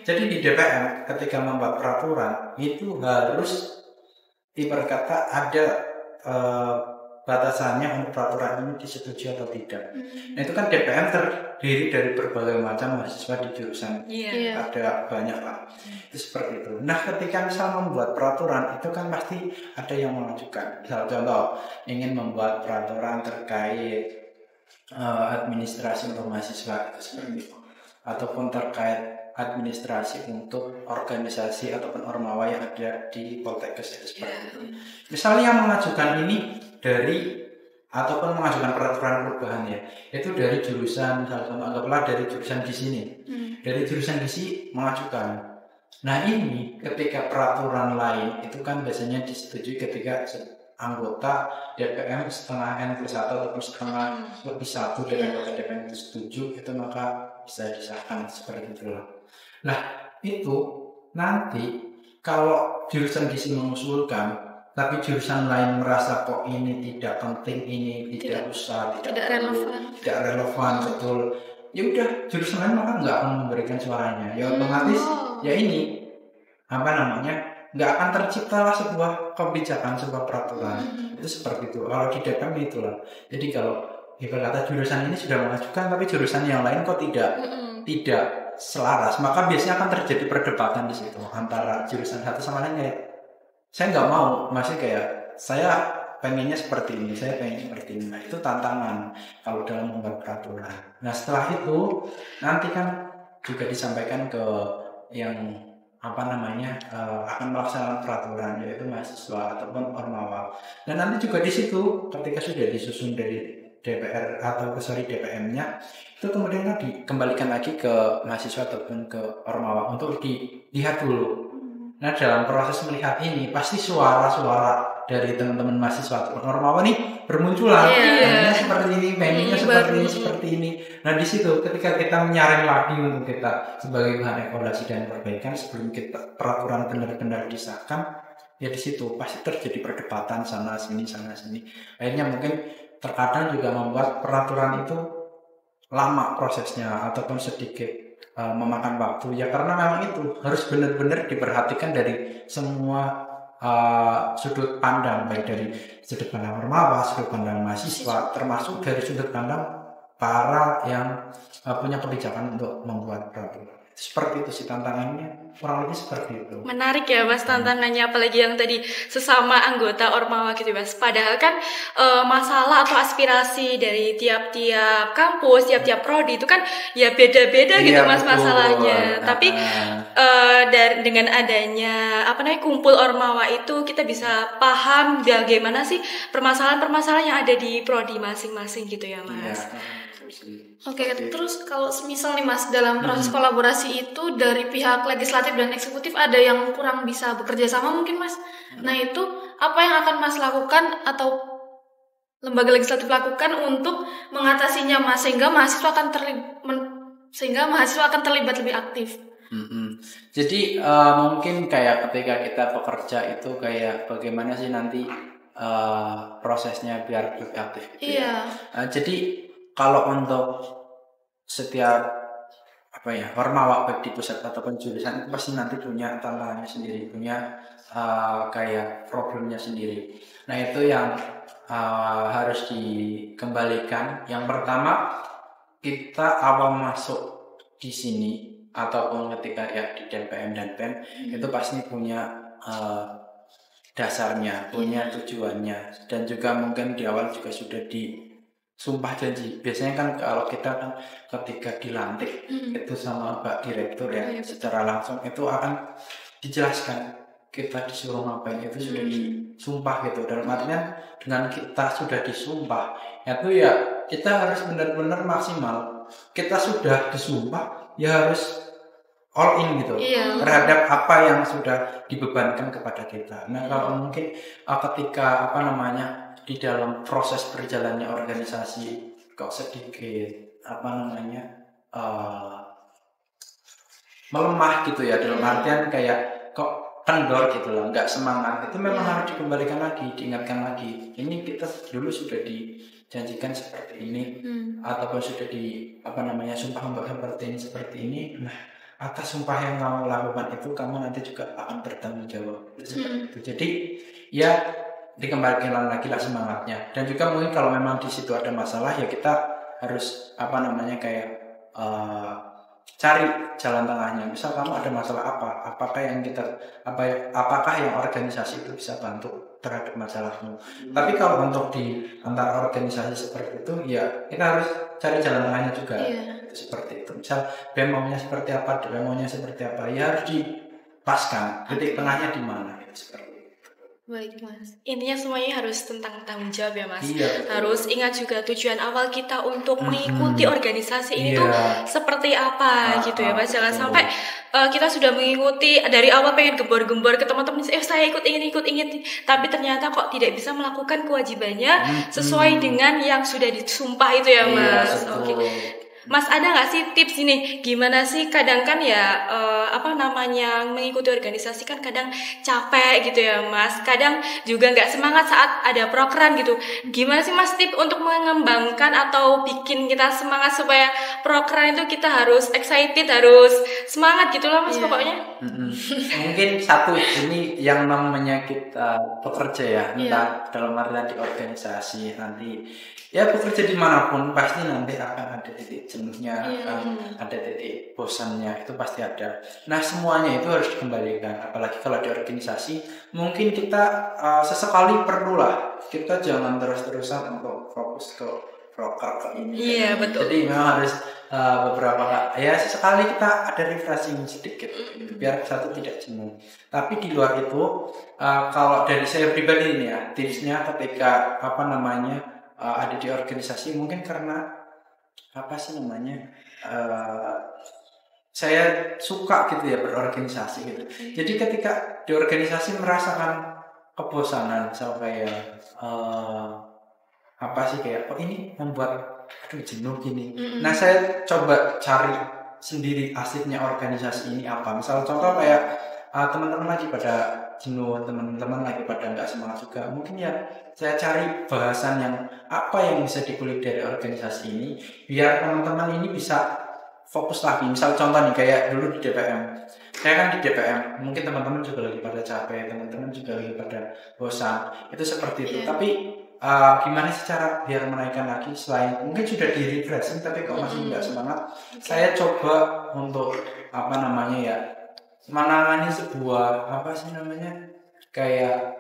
Speaker 3: Jadi di DPM ketika membuat peraturan itu harus ibarat kata ada batasannya untuk peraturan ini disetujui atau tidak. Nah itu kan DPM terdiri dari berbagai macam mahasiswa di jurusan, ada banyak lah. Itu seperti itu. Nah ketika misal membuat peraturan itu kan pasti ada yang mengajukan. Misal contoh ingin membuat peraturan terkait administrasi untuk mahasiswa itu seperti itu, ataupun terkait administrasi untuk organisasi ataupun ormawa yang ada di Poltekkes itu seperti itu. Misalnya yang mengajukan ini dari ataupun mengajukan peraturan perubahan ya, itu dari jurusan, anggaplah dari jurusan gizi nih, dari jurusan gizi mengajukan. Nah ini ketika peraturan lain itu kan biasanya disetujui ketika anggota DPM setengah N+1 ataupun setengah lebih 1 dari anggota DPM itu setuju, itu maka bisa disahkan seperti itulah. Nah itu nanti kalau jurusan gizi mengusulkan tapi jurusan lain merasa kok ini tidak penting, ini tidak usah, tidak relevan, betul. Ya udah, jurusan lain maka nggak akan memberikan suaranya. Ya otomatis, ya ini nggak akan terciptalah sebuah kebijakan, sebuah peraturan. Itu seperti itu. Kalau di DPM itulah. Jadi kalau kata jurusan ini sudah mengajukan, tapi jurusan yang lain kok tidak selaras, maka biasanya akan terjadi perdebatan di situ antara jurusan satu sama lain kayak saya nggak mau, masih kayak saya pengennya seperti ini, saya pengen seperti ini. Nah itu tantangan kalau dalam membuat peraturan. Nah setelah itu nanti kan juga disampaikan ke yang akan melaksanakan peraturan, yaitu mahasiswa ataupun ormawa. Dan nanti juga di situ ketika sudah disusun dari DPR atau DPM-nya, itu kemudian dikembalikan lagi ke mahasiswa ataupun ke ormawa untuk dilihat dulu. Nah dalam proses melihat ini pasti suara-suara dari teman-teman mahasiswa atau ormawa nih bermunculan, pengennya seperti ini, pengennya seperti ini. Nah di situ ketika kita menyaring lagi untuk kita sebagai bahan evaluasi dan perbaikan sebelum kita peraturan benar-benar disahkan, ya di situ pasti terjadi perdebatan sana sini. Akhirnya mungkin terkadang juga membuat peraturan itu lama prosesnya ataupun sedikit memakan waktu ya, karena memang itu harus benar-benar diperhatikan dari semua sudut pandang, baik dari sudut pandang ormawa, sudut pandang mahasiswa, termasuk dari sudut pandang para yang punya kebijakan untuk membuat peraturan. Seperti itu sih tantangannya, kurang lebih seperti itu.
Speaker 1: Menarik ya Mas tantangannya, apalagi yang tadi sesama anggota ormawa gitu Mas. Padahal kan masalah atau aspirasi dari tiap-tiap kampus, tiap-tiap prodi itu kan ya beda-beda gitu Mas, betul, masalahnya. Tapi dengan adanya kumpul ormawa itu kita bisa paham bagaimana sih permasalahan-permasalahan yang ada di prodi masing-masing gitu ya Mas.
Speaker 2: Oke, terus kalau misal nih Mas dalam proses kolaborasi itu dari pihak legislatif dan eksekutif ada yang kurang bisa bekerja sama mungkin Mas. Nah itu apa yang akan Mas lakukan atau lembaga legislatif lakukan untuk mengatasinya Mas sehingga mahasiswa akan terlibat lebih aktif?
Speaker 3: Jadi mungkin kayak ketika kita bekerja itu kayak bagaimana sih nanti prosesnya biar lebih aktif gitu ya. Jadi kalau untuk setiap ormawa baik di pusat ataupun jurusan itu pasti nanti punya tantangannya sendiri, punya kayak problemnya sendiri. Nah itu yang harus dikembalikan. Yang pertama, kita awal masuk di sini ataupun ketika ya di DPM dan PEM itu pasti punya dasarnya, punya tujuannya, dan juga mungkin di awal juga sudah sumpah janji. Biasanya kan kalau kita kan ketika dilantik itu sama Pak Direktur ya, secara langsung itu akan dijelaskan kita disuruh ngapain, itu sudah disumpah gitu. Dalam artian dengan kita sudah disumpah itu ya kita harus benar-benar maksimal. Kita sudah disumpah ya harus all in gitu terhadap apa yang sudah dibebankan kepada kita. Nah kalau mungkin ketika di dalam proses berjalannya organisasi kok sedikit melemah gitu ya, dalam artian kayak kok kendor gitu loh, nggak semangat, itu memang harus dikembalikan lagi, diingatkan lagi. Ini kita dulu sudah dijanjikan seperti ini ataupun sudah sumpah untuk seperti ini. Nah atas sumpah yang kamu lakukan itu kamu nanti juga akan bertanggung jawab. Seperti itu. Jadi ya dikembalikan lagi lah semangatnya. Dan juga mungkin kalau memang di situ ada masalah ya kita harus cari jalan tengahnya. Misal kamu ada masalah apakah yang organisasi itu bisa bantu terhadap masalahmu. Tapi kalau untuk di antara organisasi seperti itu ya kita harus cari jalan tengahnya juga. Seperti itu. Misal BEM maunya seperti apa, DPM maunya seperti apa, ya harus dipaskan titik tengahnya di mana gitu, seperti itu.
Speaker 2: Baik Mas.
Speaker 1: Intinya semuanya harus tentang tanggung jawab ya Mas.
Speaker 3: Iya.
Speaker 1: Harus ingat juga tujuan awal kita untuk mengikuti organisasi ini tuh seperti apa gitu ya Mas. Jangan sampai kita sudah mengikuti dari awal pengen gembor-gembor ke teman-teman, saya ikut ingin, tapi ternyata kok tidak bisa melakukan kewajibannya sesuai dengan yang sudah disumpah itu ya Mas. Oke. Mas, ada nggak sih tips ini gimana sih kadang kan ya mengikuti organisasi kan kadang capek gitu ya Mas, kadang juga nggak semangat saat ada program gitu. Gimana sih Mas tips untuk mengembangkan atau bikin kita semangat supaya program itu kita harus excited, harus semangat gitu loh Mas pokoknya.
Speaker 3: Mungkin satu ini yang namanya kita pekerja ya, entah dalam artian di organisasi nanti ya bekerja dimanapun pasti nanti akan ada titik jenuhnya, ada titik bosannya, itu pasti ada. Nah semuanya itu harus dikembalikan, apalagi kalau di organisasi mungkin kita sesekali perlulah kita jangan terus-terusan untuk fokus ke proker ke ini.
Speaker 1: Iya betul.
Speaker 3: Jadi memang harus beberapa ya sesekali kita ada refreshing sedikit biar satu tidak jenuh. Tapi di luar itu kalau dari saya pribadi ini ya tipsnya ketika ada di organisasi mungkin karena saya suka gitu ya berorganisasi gitu. Jadi ketika di organisasi merasakan kebosanan sampai kayak ini membuat jenuh gini. Nah saya coba cari sendiri aslinya organisasi ini apa. Misal contoh kayak teman-teman lagi pada jenuh, teman-teman lagi pada nggak semangat juga, mungkin ya saya cari bahasan yang apa yang bisa dikulik dari organisasi ini biar teman-teman ini bisa fokus lagi. Misal contoh nih kayak dulu di DPM, saya kan di DPM, mungkin teman-teman juga lagi pada capek, teman-teman juga lagi pada bosan, itu seperti itu. Tapi gimana sih cara biar menaikkan lagi selain mungkin sudah di refreshing tapi kok masih nggak semangat, saya coba untuk menangani sebuah kayak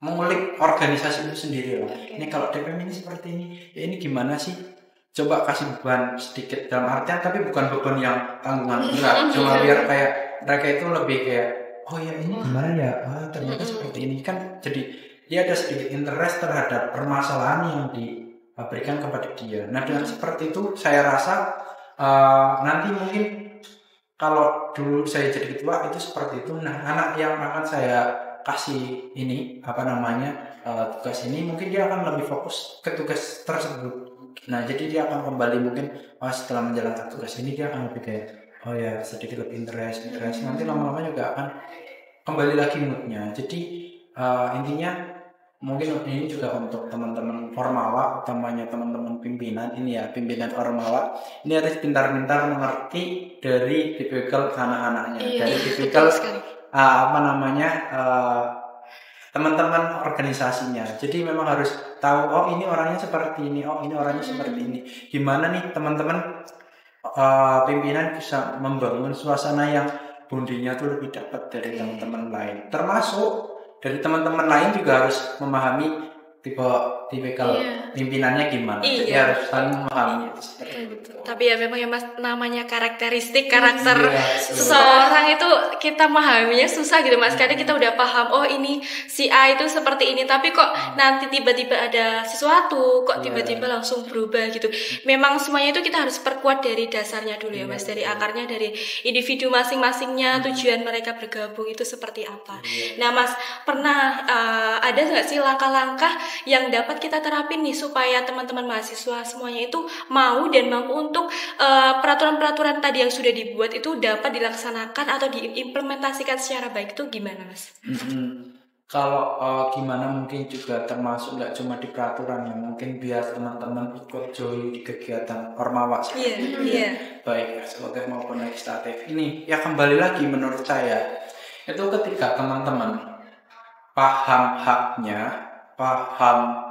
Speaker 3: mengulik organisasi itu sendiri loh. Ini kalau DPM ini seperti ini, ya ini gimana sih? Coba kasih beban sedikit dalam artian tapi bukan beban yang tanggungan enggak, cuma biar kayak mereka itu lebih kayak oh ya ini gimana ya? Ternyata seperti ini kan, jadi dia ada sedikit interest terhadap permasalahan yang diberikan kepada dia. Nah dengan seperti itu saya rasa nanti mungkin kalau dulu saya jadi ketua itu seperti itu. Nah anak yang akan saya kasih ini tugas ini mungkin dia akan lebih fokus ke tugas tersebut. Nah jadi dia akan kembali mungkin setelah menjalankan tugas ini dia akan lebih kayak oh ya sedikit lebih interest. Nanti lama-lama juga akan kembali lagi moodnya. Jadi intinya mungkin ini juga untuk teman-teman Ormawa, utamanya teman-teman pimpinan ini ya, pimpinan Ormawa ini harus pintar-pintar mengerti dari tipikal anak-anaknya, dari tipikal teman-teman organisasinya. Jadi memang harus tahu oh ini orangnya seperti ini, oh ini orangnya seperti ini. Gimana nih teman-teman pimpinan bisa membangun suasana yang bondingnya tuh lebih dapat dari teman-teman lain, termasuk dari teman-teman lain juga harus memahami tipikal pimpinannya gimana. Jadi harus saling memahami.
Speaker 1: Tapi ya memang ya Mas, namanya karakteristik karakter seseorang itu kita memahaminya susah gitu Mas. Kadang kita udah paham oh ini si A itu seperti ini, tapi kok nanti tiba-tiba ada sesuatu kok tiba-tiba langsung berubah gitu. Memang semuanya itu kita harus perkuat dari dasarnya dulu ya Mas, dari akarnya, dari individu masing-masingnya, tujuan mereka bergabung itu seperti apa. Nah Mas, pernah ada nggak sih langkah-langkah yang dapat kita terapin nih supaya teman-teman mahasiswa semuanya itu mau dan mampu untuk peraturan-peraturan tadi yang sudah dibuat itu dapat dilaksanakan atau diimplementasikan secara baik, itu gimana Mas?
Speaker 3: Kalau gimana mungkin juga termasuk nggak cuma di peraturan ya, mungkin biar teman-teman ikut join di kegiatan Ormawa baik eksekutif maupun legislatif ini ya. Kembali lagi menurut saya itu ketika teman-teman paham haknya, paham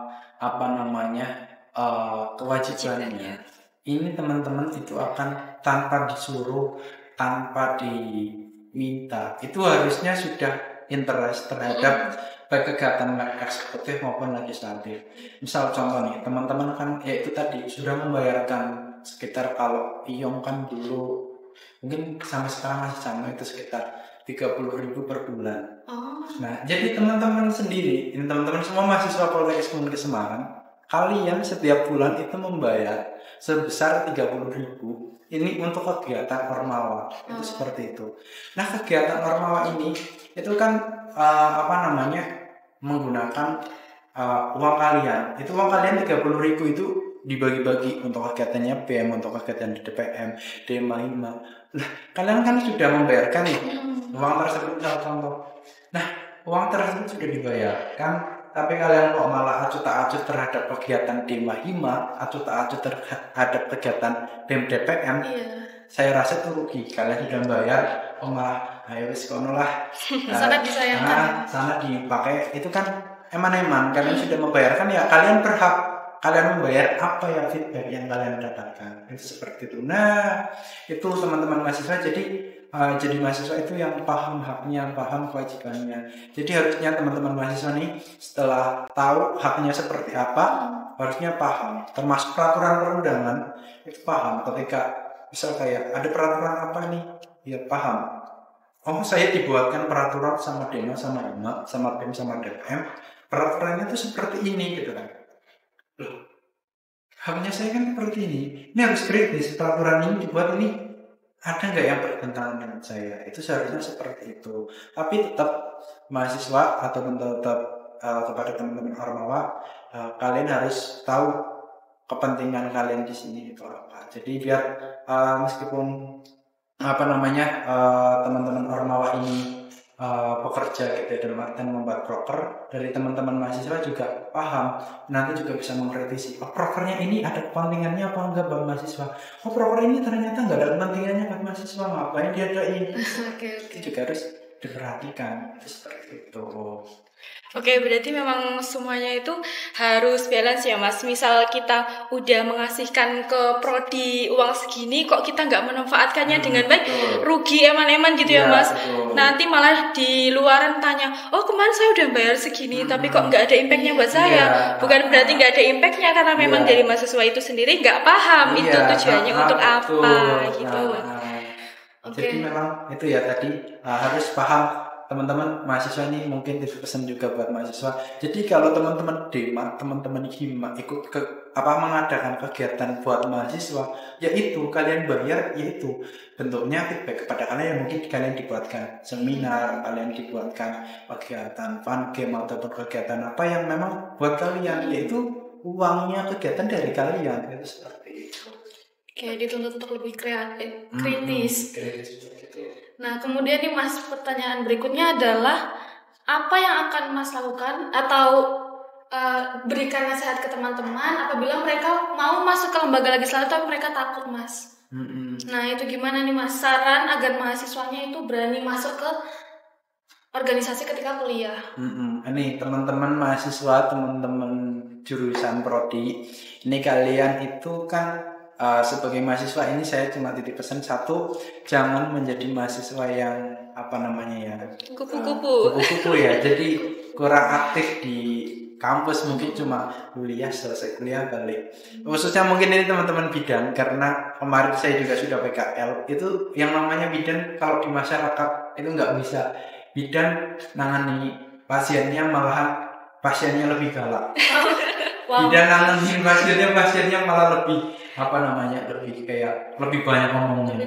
Speaker 3: kewajibannya, ini teman-teman itu akan tanpa disuruh, tanpa diminta, itu harusnya sudah interest terhadap baik kegiatan eksekutif maupun legislatif. Misal contoh nih, teman-teman kan ya itu tadi sudah membayarkan sekitar, kalau Iyong kan dulu mungkin sampai sekarang masih sama, itu sekitar 30.000 per bulan.
Speaker 2: Oh.
Speaker 3: Nah, jadi teman-teman sendiri, ini teman-teman semua mahasiswa Poltekkes Komunikasi Semarang, kalian setiap bulan itu membayar sebesar 30.000 ini untuk kegiatan Ormawa. Itu seperti itu. Nah, kegiatan Ormawa ini itu kan menggunakan uang kalian. Itu uang kalian 30.000 itu dibagi-bagi untuk kegiatannya BEM, untuk kegiatan DPM, DEMA, HIMA. Nah, kalian kan sudah membayarkan nih uang tersebut, contoh. Nah, uang tersebut sudah dibayarkan, tapi kalian kok malah acuh tak acuh terhadap kegiatan DEMA, HIMA, acuh tak acuh terhadap kegiatan BEM, DPM. Saya rasa itu rugi. Kalian sudah bayar, malah ayo wis kono lah.
Speaker 2: Sangat disayangkan.
Speaker 3: Sangat dipakai. Itu kan eman-eman. Kalian sudah membayarkan, ya kalian berhak. Kalian membayar apa ya feedback yang kalian dapatkan. Itu seperti itu. Nah, itu teman-teman mahasiswa. Jadi mahasiswa itu yang paham haknya, paham kewajibannya. Jadi harusnya teman-teman mahasiswa nih setelah tahu haknya seperti apa, harusnya paham. Termasuk peraturan perundangan itu paham. Ketika misal kayak ada peraturan apa nih, ya paham. Oh, saya dibuatkan peraturan sama DEMA, sama HIMA, sama BEM, sama DPM. Peraturannya itu seperti ini gitu kan. Loh, haknya saya kan seperti ini. Ini harus kritis. Peraturan ini dibuat ini ada nggak yang bertentangan dengan saya? Itu seharusnya seperti itu. Tapi tetap mahasiswa atau tetap kepada teman-teman Ormawa, kalian harus tahu kepentingan kalian di sini itu apa. Jadi biar meskipun teman-teman Ormawa ini pekerja gitu dalam artian membuat proker, dari teman-teman mahasiswa juga paham, nanti juga bisa mengkritisi, prokernya ini ada kepentingannya apa enggak bang mahasiswa, proker ini ternyata enggak ada kepentingannya bang mahasiswa, ngapain diadain. Itu juga harus diperhatikan seperti itu.
Speaker 1: Oke, berarti memang semuanya itu harus balance ya Mas. Misal kita udah mengasihkan ke prodi uang segini, kok kita nggak memanfaatkannya dengan baik, rugi eman-eman gitu ya Mas. Betul. Nanti malah di luaran tanya, oh kemarin saya udah bayar segini, tapi kok nggak ada impactnya buat saya. Bukan berarti nggak ada impactnya, karena memang dari mahasiswa itu sendiri nggak paham itu tujuannya untuk apa gitu.
Speaker 3: Jadi memang itu ya tadi harus paham. Teman-teman mahasiswa ini mungkin pesan juga buat mahasiswa. Jadi kalau teman-teman DEMA, teman-teman HIMA ikut mengadakan kegiatan buat mahasiswa, yaitu kalian bayar, yaitu bentuknya feedback kepada kalian yang mungkin kalian dibuatkan seminar, kalian dibuatkan kegiatan fun game ataupun kegiatan apa yang memang buat kalian, yaitu uangnya kegiatan dari kalian, itu seperti itu.
Speaker 2: Oke, dituntut untuk lebih kritis. Nah, kemudian nih Mas, pertanyaan berikutnya adalah apa yang akan Mas lakukan atau berikan nasihat ke teman-teman apabila mereka mau masuk ke lembaga legislatif tapi mereka takut Mas. Nah, itu gimana nih Mas, saran agar mahasiswanya itu berani masuk ke organisasi ketika kuliah?
Speaker 3: Ini teman-teman mahasiswa, teman-teman jurusan prodi, ini kalian itu kan sebagai mahasiswa ini saya cuma titip pesan satu, jangan menjadi mahasiswa yang kupu-kupu ya. Jadi kurang aktif di kampus, mungkin cuma kuliah selesai kuliah balik. Khususnya mungkin ini teman-teman bidan, karena kemarin saya juga sudah PKL. Itu yang namanya bidan kalau di masyarakat itu nggak bisa. Bidan nangani pasiennya malahan pasiennya lebih galak. Bidan nangani pasiennya malah lebih lebih banyak ngomongnya.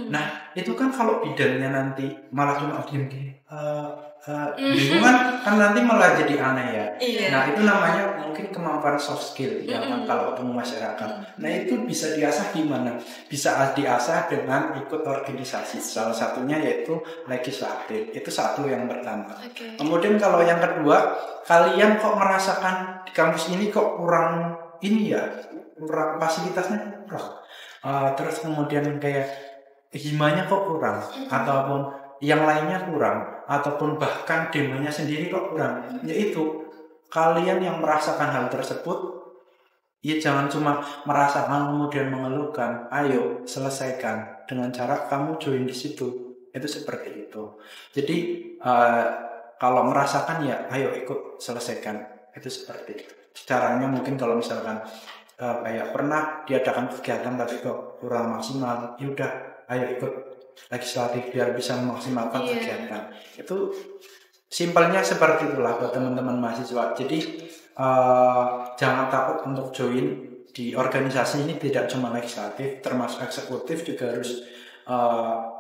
Speaker 3: Nah, itu kan kalau bidannya nanti malah cuma diam bingung kan nanti malah jadi aneh ya. Nah, itu namanya mungkin kemampuan soft skill ya kan, kalau ketemu masyarakat. Nah, itu bisa diasah gimana? Bisa diasah dengan ikut organisasi. Salah satunya yaitu legislatif. Itu satu yang pertama. Kemudian kalau yang kedua, kalian kok merasakan di kampus ini kok kurang kurang fasilitasnya kurang. Terus kemudian kayak himanya kok kurang, ataupun yang lainnya kurang, ataupun bahkan demonya sendiri kok kurang. Yaitu kalian yang merasakan hal tersebut, ya jangan cuma merasakan kemudian mengeluhkan. Ayo selesaikan dengan cara kamu join di situ. Itu seperti itu. Jadi kalau merasakan ya ayo ikut selesaikan. Itu seperti itu. Caranya mungkin kalau misalkan kayak pernah diadakan kegiatan tapi kok kurang maksimal, ya udah ayo ikut
Speaker 4: legislatif biar bisa memaksimalkan kegiatan. Itu simpelnya seperti itulah buat teman-teman mahasiswa. Jadi jangan takut untuk join di organisasi ini, tidak cuma legislatif, termasuk eksekutif juga harus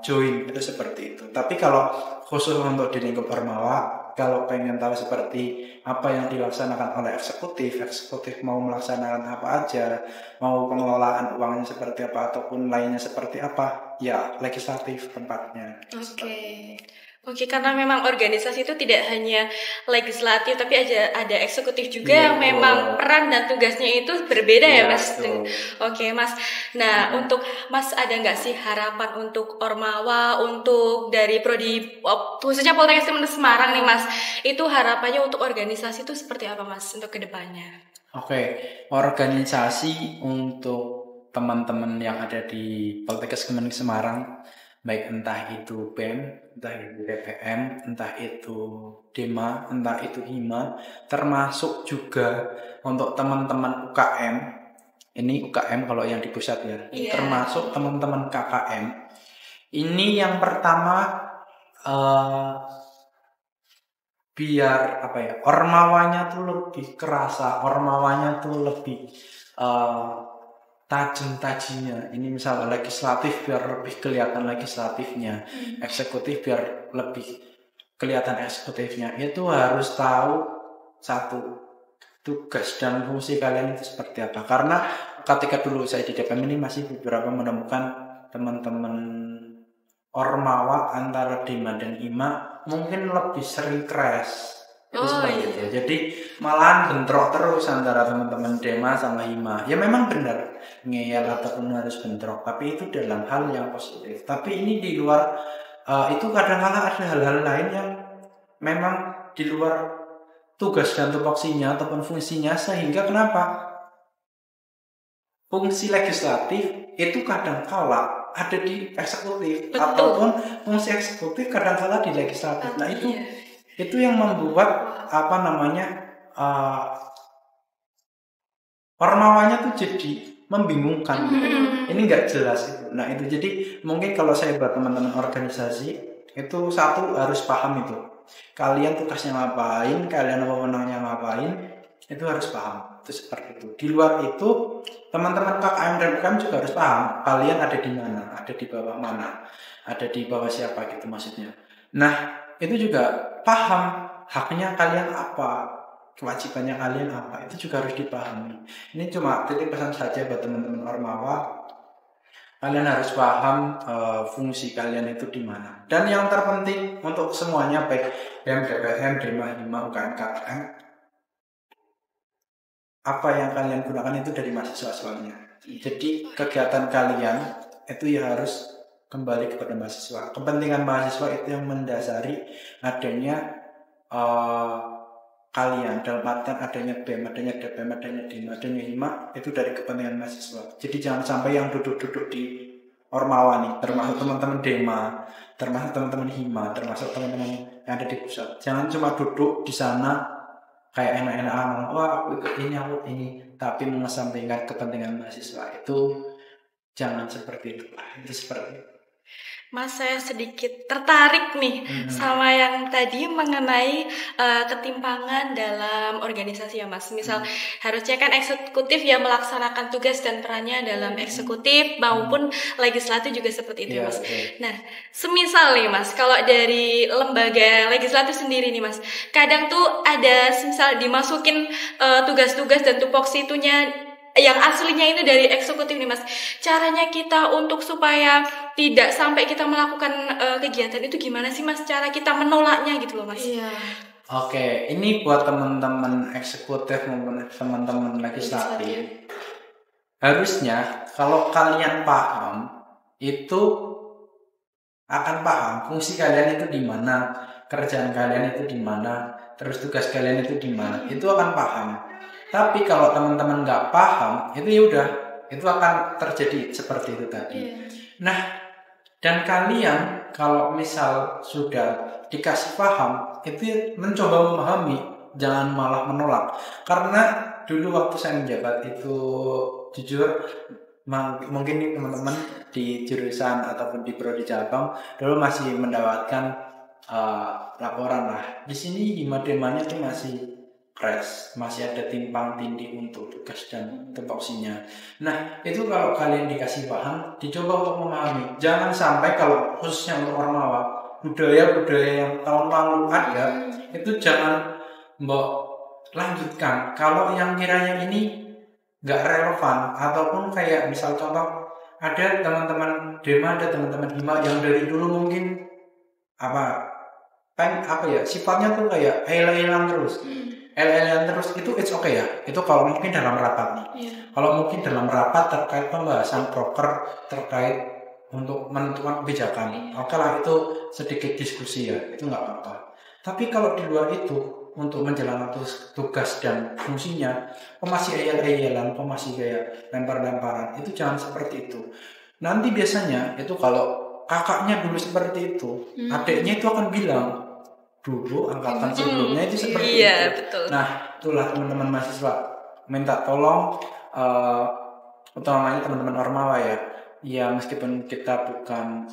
Speaker 4: join, itu seperti itu. Tapi kalau khusus untuk di lingkup Ormawa, kalau pengen tahu seperti apa yang dilaksanakan oleh eksekutif mau melaksanakan apa aja, mau pengelolaan uangnya seperti apa ataupun lainnya seperti apa, ya legislatif tempatnya.
Speaker 1: Oke, karena memang organisasi itu tidak hanya legislatif, tapi ada eksekutif juga yang memang peran dan tugasnya itu berbeda ya Mas. Oke Mas. Nah, untuk Mas ada nggak sih harapan untuk Ormawa, untuk dari prodi khususnya Poltekkes Semarang nih Mas? Itu harapannya untuk organisasi itu seperti apa Mas untuk kedepannya?
Speaker 3: Oke, organisasi untuk teman-teman yang ada di Poltekkes Semarang, baik entah itu BEM, entah itu DPM, entah itu DEMA, entah itu HIMA, termasuk juga untuk teman-teman UKM. Ini UKM kalau yang di pusat ya, termasuk teman-teman KKM. Ini yang pertama biar Ormawanya tuh lebih kerasa, Ormawanya tuh lebih tajam-tajamnya. Ini misalnya legislatif biar lebih kelihatan legislatifnya, eksekutif biar lebih kelihatan eksekutifnya. Itu harus tahu satu, tugas dan fungsi kalian itu seperti apa. Karena ketika dulu saya di DPM ini masih beberapa menemukan teman-teman Ormawa antara DEMA dan HIMA mungkin lebih sering crash. Itu. Jadi malahan bentrok terus antara teman-teman DEMA sama HIMA. Ya memang benar ngeyel ataupun harus bentrok, tapi itu dalam hal yang positif. Tapi ini di luar itu kadang-kadang ada hal-hal lain yang memang di luar tugas dan tupoksinya ataupun fungsinya, sehingga kenapa fungsi legislatif itu kadang-kala ada di eksekutif. Betul. Ataupun fungsi eksekutif kadang-kala di legislatif. Nah itu yang membuat Ormawanya tuh jadi membingungkan. Ini nggak jelas itu. Nah itu jadi mungkin kalau saya buat teman-teman organisasi itu satu harus paham itu. Kalian tugasnya ngapain, kalian wewenangnya ngapain, itu harus paham. Itu seperti itu. Di luar itu teman-teman KKM dan UKM juga harus paham kalian ada di mana, ada di bawah mana, ada di bawah siapa gitu maksudnya. Nah itu juga paham haknya kalian apa, kewajibannya kalian apa, itu juga harus dipahami. Ini cuma titip pesan saja buat teman-teman Ormawa. Kalian harus paham fungsi kalian itu di mana. Dan yang terpenting untuk semuanya baik BEM, DPM, DEMA, HIMA, UKM, KKM, apa yang kalian gunakan itu dari mahasiswa soalnya. Jadi kegiatan kalian itu ya harus kembali kepada mahasiswa. Kepentingan mahasiswa itu yang mendasari adanya kalian, dalam artian adanya BEM, adanya DPM, adanya DEMA, adanya HIMA, itu dari kepentingan mahasiswa. Jadi jangan sampai yang duduk-duduk di Ormawa nih, termasuk teman-teman DEMA, termasuk teman-teman HIMA, termasuk teman-teman yang ada di pusat. Jangan cuma duduk di sana kayak enak-enak, aku ikut ini, tapi mengesampingkan kepentingan mahasiswa. Itu jangan seperti itu. Itu seperti itu.
Speaker 1: Mas, saya sedikit tertarik nih sama yang tadi mengenai ketimpangan dalam organisasi ya Mas. Misal harusnya kan eksekutif ya melaksanakan tugas dan perannya dalam eksekutif maupun legislatif juga seperti itu ya, Mas. Nah, semisal nih Mas, kalau dari lembaga legislatif sendiri nih Mas, kadang tuh ada misal dimasukin tugas-tugas dan tupoksi itunya yang aslinya itu dari eksekutif nih Mas. Caranya kita untuk supaya tidak sampai kita melakukan kegiatan itu gimana sih Mas? Cara kita menolaknya gitu loh Mas.
Speaker 2: Iya.
Speaker 3: Oke, ini buat teman-teman eksekutif maupun teman-teman legislatif. Harusnya kalau kalian paham itu akan paham fungsi kalian itu di mana, kerjaan kalian itu di mana, terus tugas kalian itu di mana. Itu akan paham. Tapi kalau teman-teman nggak paham, itu ya udah, itu akan terjadi seperti itu tadi. Nah, dan kalian kalau misal sudah dikasih paham, itu mencoba memahami, jangan malah menolak. Karena dulu waktu saya menjabat itu, jujur
Speaker 4: mungkin nih teman-teman di jurusan ataupun di prodi cabang dulu masih mendapatkan laporan lah. Di sini hima-demanya tuh masih crash, masih ada timpang tindih untuk tugas dan tupoksinya. Nah, itu kalau kalian dikasih paham, dicoba untuk memahami. Jangan sampai kalau khususnya untuk Ormawa, budaya-budaya yang tahun lalu ada, itu jangan mbok lanjutkan. Kalau yang kiranya ini nggak relevan, ataupun kayak misal contoh, ada teman-teman Dema, ada teman-teman Hima yang dari dulu mungkin sifatnya tuh kayak el-elan terus. El-elan terus itu it's okay ya. Itu kalau mungkin dalam rapat nih. Kalau mungkin dalam rapat terkait pembahasan proker terkait untuk menentukan kebijakan, oke lah itu sedikit diskusi ya, itu nggak apa-apa. Tapi kalau di luar itu untuk menjalankan tugas dan fungsinya, masih ayel-ayelan, masih kayak lempar-lemparan, itu jangan seperti itu. Nanti biasanya itu kalau kakaknya dulu seperti itu, adiknya itu akan bilang dulu angkatan sebelumnya itu seperti itu.
Speaker 1: Betul.
Speaker 4: Nah, itulah teman-teman mahasiswa minta tolong, utamanya teman-teman Ormawa ya meskipun kita bukan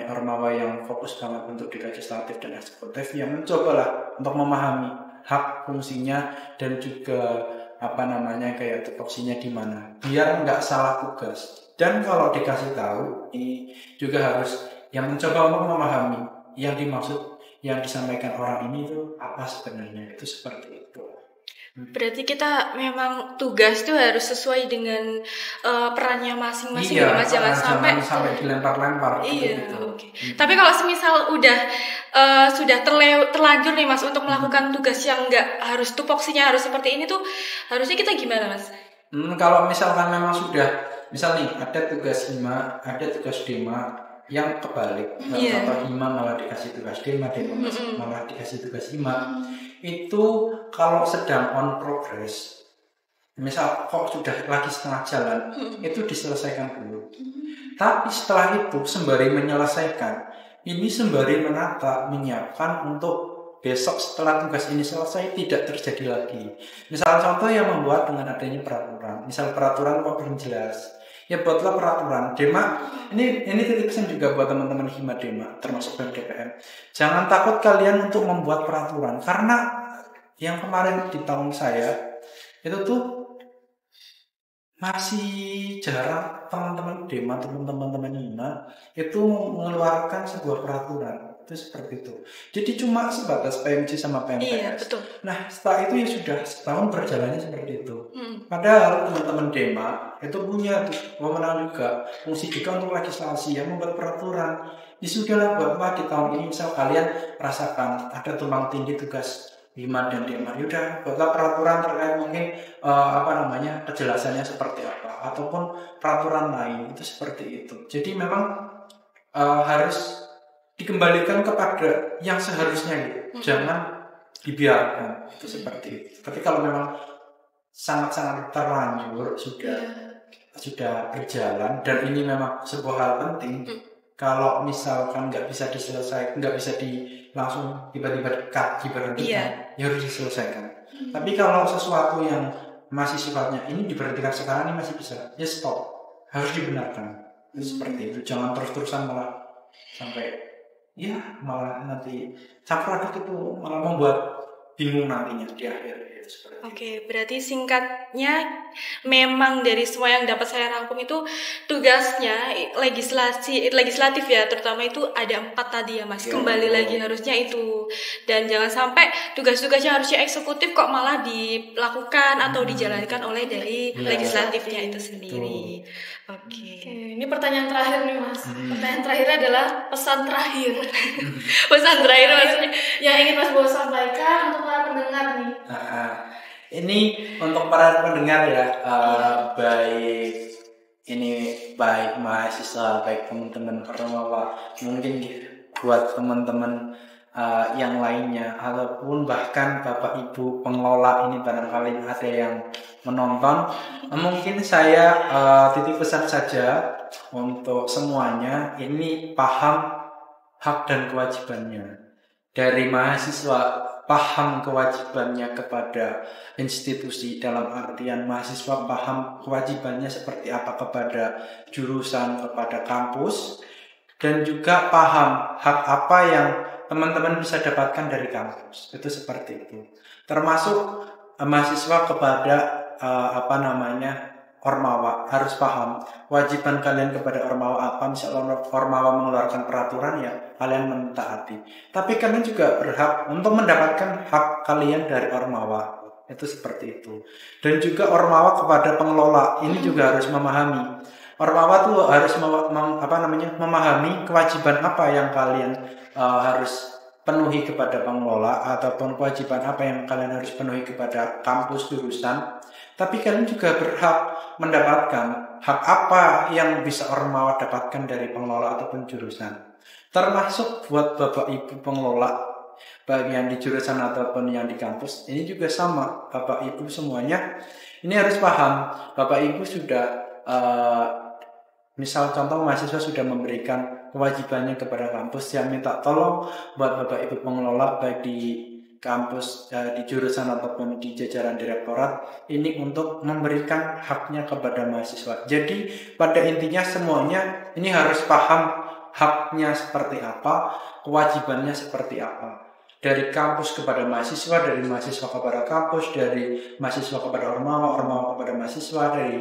Speaker 4: Ormawa yang fokus banget untuk di legislatif dan eksekutif, yang mencobalah untuk memahami hak fungsinya dan juga kayak tupoksinya di mana, biar nggak salah tugas. Dan kalau dikasih tahu, ini juga harus yang mencoba untuk memahami yang dimaksud, yang disampaikan orang ini itu apa sebenarnya, itu seperti itu.
Speaker 1: Berarti kita memang tugas tuh harus sesuai dengan perannya masing-masing, Mas. Jangan
Speaker 4: sampai dilempar-lempar.
Speaker 1: Iya. Okay. Tapi kalau semisal sudah terlanjur nih Mas untuk melakukan tugas yang nggak harus tupoksinya harus seperti ini tuh, harusnya kita gimana Mas?
Speaker 4: Kalau misalkan memang sudah, misal nih ada tugas Hima, ada tugas Dema yang kebalik, contoh Hima malah dikasih tugas Dema malah dikasih tugas Hima, itu kalau sedang on progress, misal kok sudah lagi setengah jalan, itu diselesaikan dulu. Tapi setelah itu sembari menyelesaikan, ini sembari menata, menyiapkan untuk besok setelah tugas ini selesai tidak terjadi lagi. Misal contoh yang membuat dengan adanya peraturan, misal peraturan kok belum jelas, ya buatlah peraturan. Dema, ini titik pesan juga buat teman-teman Hima Dema, termasuk BMDPM. Jangan takut kalian untuk membuat peraturan, karena yang kemarin di tahun saya itu tuh masih jarang teman-teman Dema, teman-teman Hima itu mengeluarkan sebuah peraturan. Itu seperti itu. Jadi cuma sebatas PMC sama PMPS.
Speaker 1: Iya, betul.
Speaker 4: Nah, setelah itu ya sudah setahun berjalannya seperti itu. Padahal teman-teman Dema itu punya wewenang juga, fungsi juga untuk legislasi yang membuat peraturan. Ya sudahlah Bapak, di tahun ini misal kalian rasakan ada tumpang tindih tugas Hima dan Dema, yaudah buatlah peraturan terkait mungkin kejelasannya seperti apa, ataupun peraturan lain itu seperti itu. Jadi memang harus dikembalikan kepada yang seharusnya gitu. Jangan dibiarkan itu seperti itu. Tapi kalau memang sangat-sangat terlanjur sudah berjalan dan ini memang sebuah hal penting, kalau misalkan nggak bisa diselesaikan, nggak bisa langsung tiba-tiba di-cut, diberhentikan, ya harus diselesaikan. Tapi kalau sesuatu yang masih sifatnya ini diberhentikan sekarang, ini masih bisa, ya stop, harus dibenarkan. Seperti itu, jangan terus-terusan malah sampai malah nanti campur aduk itu malah membuat bingung nantinya di akhir.
Speaker 1: Oke, berarti singkatnya memang dari semua yang dapat saya rangkum itu tugasnya legislatif ya, terutama itu ada 4 tadi ya Mas. Kembali lagi harusnya itu, dan jangan sampai tugas-tugasnya harusnya eksekutif kok malah dilakukan atau dijalankan oleh dari legislatifnya itu sendiri. Oke,
Speaker 2: ini pertanyaan terakhir nih Mas. Pertanyaan terakhir adalah pesan terakhir.
Speaker 1: Pesan terakhir maksudnya
Speaker 2: yang ingin Mas Bowo sampaikan untuk para pendengar nih.
Speaker 4: Ini untuk para pendengar ya, baik mahasiswa, baik teman-teman Ormawa, mungkin buat teman-teman yang lainnya, ataupun bahkan Bapak Ibu pengelola ini barangkali ada yang menonton, mungkin saya titip pesan saja untuk semuanya, ini paham hak dan kewajibannya dari mahasiswa paham kewajibannya kepada institusi, dalam artian mahasiswa paham kewajibannya seperti apa kepada jurusan, kepada kampus, dan juga paham hak apa yang teman-teman bisa dapatkan dari kampus. Itu seperti itu. Termasuk mahasiswa kepada Ormawa harus paham kewajiban kalian kepada Ormawa apa. Misalnya Ormawa mengeluarkan peraturan, ya kalian mentaati. Tapi kalian juga berhak untuk mendapatkan hak kalian dari Ormawa. Itu seperti itu. Dan juga Ormawa kepada pengelola ini juga harus memahami. Ormawa tuh harus memahami kewajiban apa yang kalian harus penuhi kepada pengelola, ataupun kewajiban apa yang kalian harus penuhi kepada kampus jurusan. Tapi kalian juga berhak mendapatkan hak apa yang bisa Ormawa dapatkan dari pengelola ataupun jurusan. Termasuk buat Bapak Ibu pengelola, baik yang di jurusan ataupun yang di kampus, ini juga sama. Bapak Ibu semuanya ini harus paham. Bapak Ibu sudah misal contoh mahasiswa sudah memberikan kewajibannya kepada kampus, yang minta tolong buat Bapak Ibu pengelola baik di kampus, di jurusan ataupun di jajaran direktorat ini untuk memberikan haknya kepada mahasiswa. Jadi pada intinya semuanya ini harus paham haknya seperti apa, kewajibannya seperti apa. Dari kampus kepada mahasiswa, dari mahasiswa kepada kampus, dari mahasiswa kepada Ormawa, Ormawa kepada mahasiswa, dari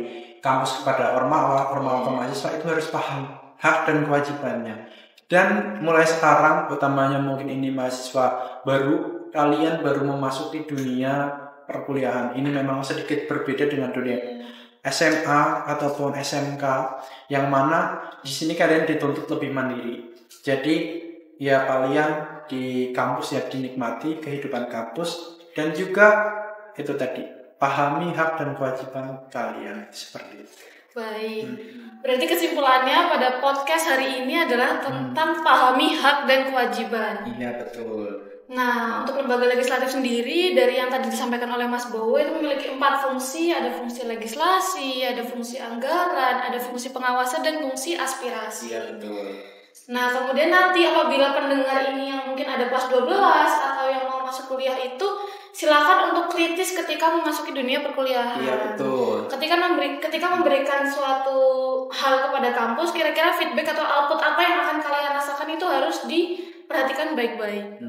Speaker 4: kampus kepada Ormawa, Ormawa ke mahasiswa, itu harus paham hak dan kewajibannya. Dan mulai sekarang, utamanya mungkin ini mahasiswa baru, kalian baru memasuki dunia perkuliahan. Ini memang sedikit berbeda dengan dunia SMA ataupun SMK, yang mana di sini kalian dituntut lebih mandiri. Jadi ya kalian di kampus ya dinikmati kehidupan kampus, dan juga itu tadi pahami hak dan kewajiban kalian seperti itu.
Speaker 2: Baik, berarti kesimpulannya pada podcast hari ini adalah tentang pahami hak dan kewajiban.
Speaker 4: Iya, betul.
Speaker 2: Nah, untuk lembaga legislatif sendiri, dari yang tadi disampaikan oleh Mas Bowo, itu memiliki 4 fungsi. Ada fungsi legislasi, ada fungsi anggaran, ada fungsi pengawasan, dan fungsi aspirasi.
Speaker 4: Iya, betul.
Speaker 2: Nah, kemudian nanti apabila pendengar ini yang mungkin ada kelas 12 atau yang mau masuk kuliah itu, silakan untuk kritis ketika memasuki dunia perkuliahan.
Speaker 4: Iya, betul.
Speaker 2: Ketika memberikan suatu hal kepada kampus, kira-kira feedback atau output apa yang akan kalian rasakan itu harus diperhatikan baik-baik.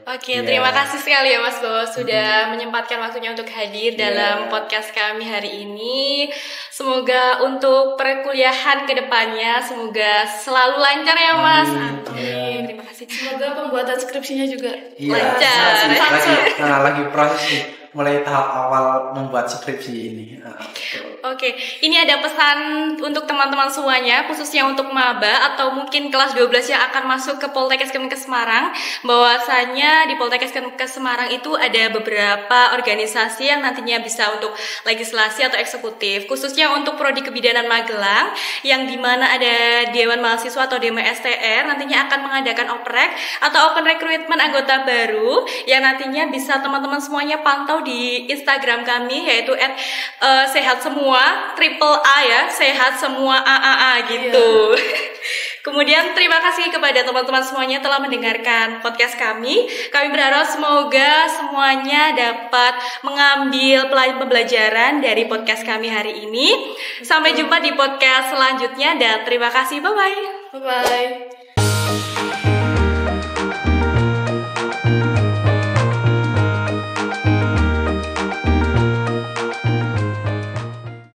Speaker 1: Oke, terima kasih sekali ya Mas Bowo sudah menyempatkan waktunya untuk hadir dalam podcast kami hari ini. Semoga untuk perkuliahan ke depannya semoga selalu lancar ya Mas. Amin. Terima kasih.
Speaker 2: Semoga pembuatan skripsinya juga
Speaker 1: lancar.
Speaker 4: Lagi proses nih, mulai tahap awal membuat skripsi ini.
Speaker 1: Oke, ini ada pesan untuk teman-teman semuanya, khususnya untuk maba atau mungkin kelas 12 yang akan masuk ke Poltekkes Kemenkes Semarang, bahwasanya di Poltekkes Kemenkes Semarang itu ada beberapa organisasi yang nantinya bisa untuk legislasi atau eksekutif, khususnya untuk Prodi Kebidanan Magelang, yang dimana ada Dewan Mahasiswa atau DMSTR nantinya akan mengadakan oprek atau open recruitment anggota baru, yang nantinya bisa teman-teman semuanya pantau di Instagram kami, yaitu @sehatsemua triple A ya, sehat semua AAA gitu. Kemudian terima kasih kepada teman-teman semuanya telah mendengarkan podcast kami. Kami berharap semoga semuanya dapat mengambil pembelajaran dari podcast kami hari ini. Sampai jumpa di podcast selanjutnya dan terima kasih. Bye-bye.
Speaker 2: Bye-bye.